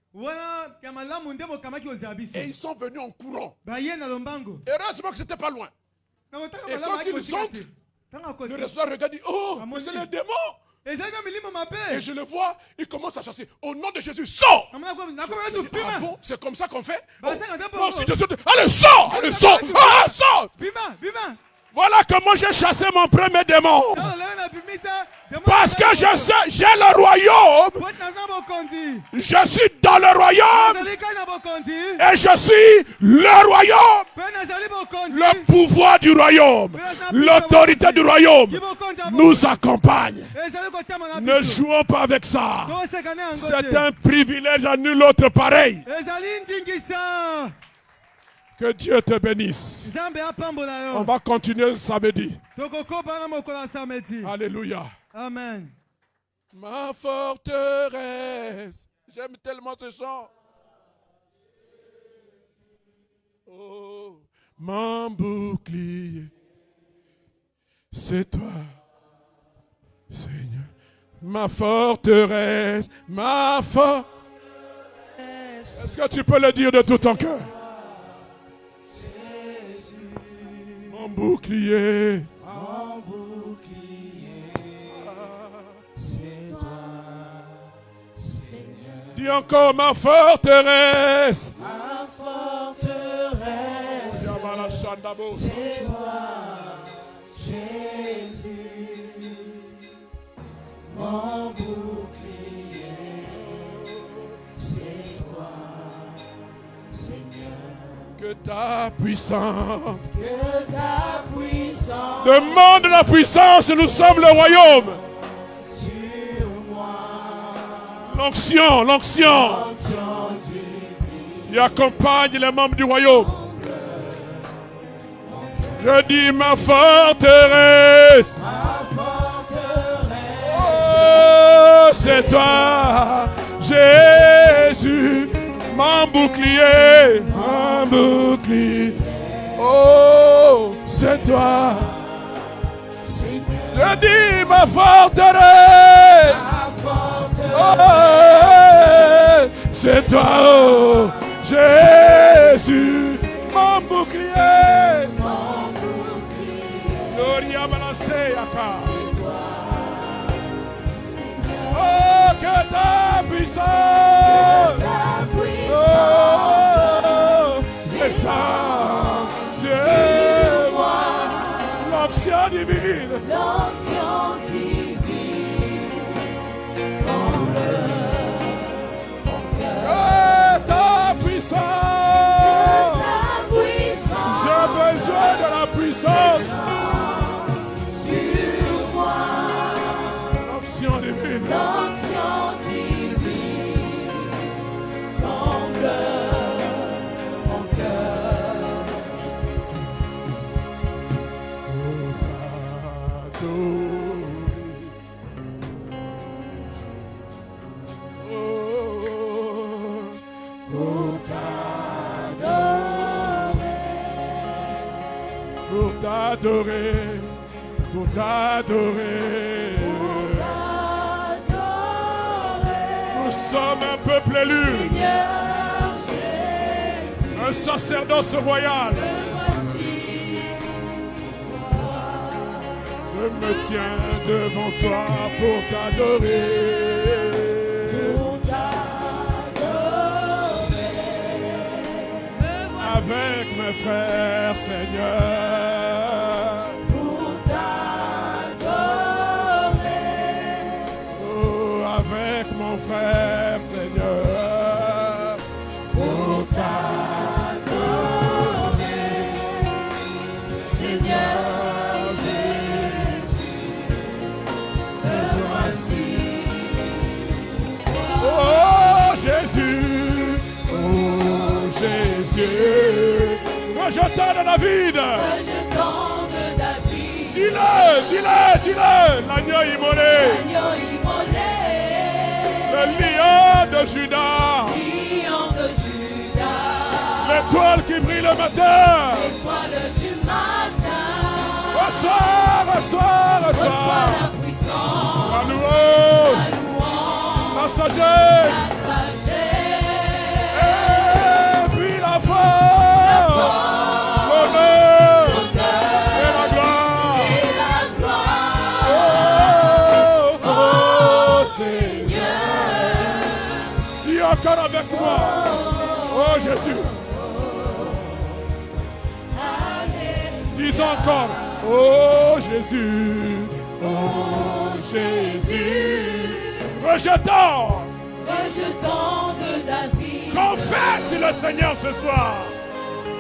Et ils sont venus en courant. Heureusement que c'était pas loin. Et quand ils entrent, le responsable regarde et dit, oh, mais c'est le démon. Et je le vois, il commence à chasser. Au nom de Jésus, sors! Ah bon, c'est comme ça qu'on fait? Moi aussi, je suis... Allez, sors! Allez, sors! Ah, sors! Voilà comment j'ai chassé mon premier démon. Parce que je sais, j'ai le royaume. Je suis dans le royaume. Et je suis le royaume. Le pouvoir du royaume. L'autorité du royaume nous accompagne. Ne jouons pas avec ça. C'est un privilège à nul autre pareil. Que Dieu te bénisse. On va continuer samedi. Alléluia. Amen. Ma forteresse. J'aime tellement ce chant. Oh, mon bouclier, c'est toi, Seigneur. Ma forteresse, ma forteresse. Est-ce que tu peux le dire de tout ton cœur? Mon bouclier. Mon bouclier, c'est toi, Seigneur. Dis encore ma forteresse. Ma forteresse, c'est toi, Jésus. Mon bouclier, c'est toi, Seigneur. Que ta puissance. Que ta puissance. Demande la puissance, nous sommes le royaume. Sur moi. L'onction, l'onction. Il accompagne les membres du royaume. Je dis ma forteresse. Ma forteresse. Oh, c'est toi, Jésus. Mon bouclier, mon bouclier. Oh, c'est toi. Je dis ma forteresse. Oh, c'est toi, oh, Jésus. Mon bouclier. Gloria Balanceaka. Oh, que ta puissance. Oh, descends sur moi. L'onction divine. L'onction divine. Que ta puissance. J'ai besoin de la puissance. Sur moi. L'onction divine. L'onction divine. Comble mon cœur. Pour t'adorer, pour t'adorer. Nous sommes un peuple élu, un sacerdoce royal. Je me tiens devant toi pour t'adorer. Avec mes frères, Seigneur. Pour t'adorer. Oh, avec mon frère, Seigneur. Pour t'adorer. Seigneur Jésus. Me voici. Oh, Jésus. Oh, Jésus. Rejetant de David. Rejetant de David. Dis-le, dis-le, dis-le. L'agneau immolé. L'agneau immolé. Le lion de Judas. Lion de Judas. L'étoile qui brille le matin. L'étoile du matin. Reçois, reçois, Reçois reçois. la puissance. La louange. La louange. La sagesse. La sagesse. Et puis la force. L'honneur. Et la gloire. Et la gloire. Oh, oh, Seigneur. Dis encore avec moi. Oh, Jésus. Dis encore. Oh, Jésus. Oh, Jésus. Rejetant. Rejetant de David. Confesse le Seigneur ce soir.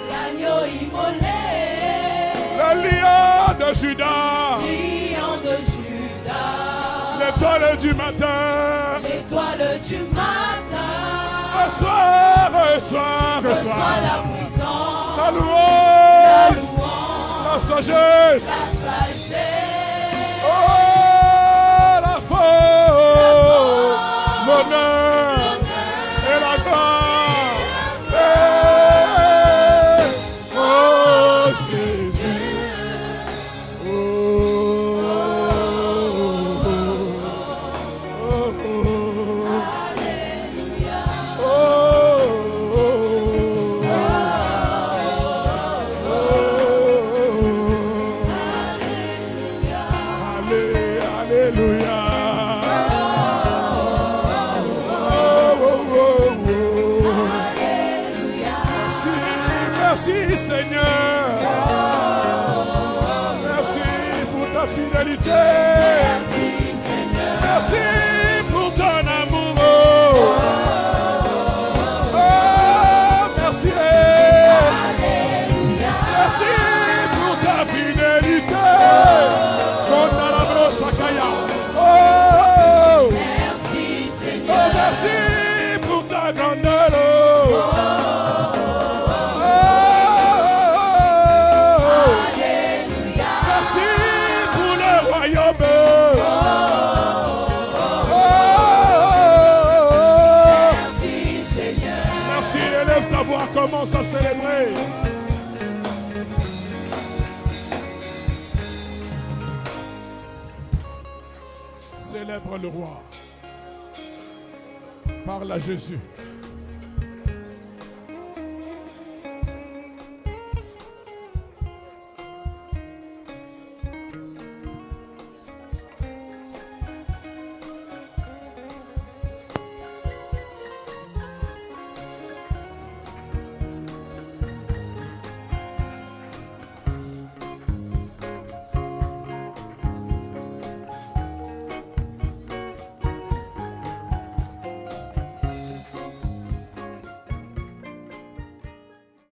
L'agneau immolé. Le lion de Judas. Lion de Judas. L'étoile du matin. L'étoile du matin. Reçois, reçois, Reçois reçois. la puissance. La La louange. louange. La sagesse. La sagesse. Oh, la force. L'honneur. Et la gloire. Merci Seigneur. Merci pour ta fidélité. Merci Seigneur. Merci pour ton amour. Oh, merci. Alléluia. Merci pour ta fidélité. Oh, merci Seigneur. Oh, merci pour ta grandeur. Commence à célébrer. Célèbre le roi. Parle à Jésus.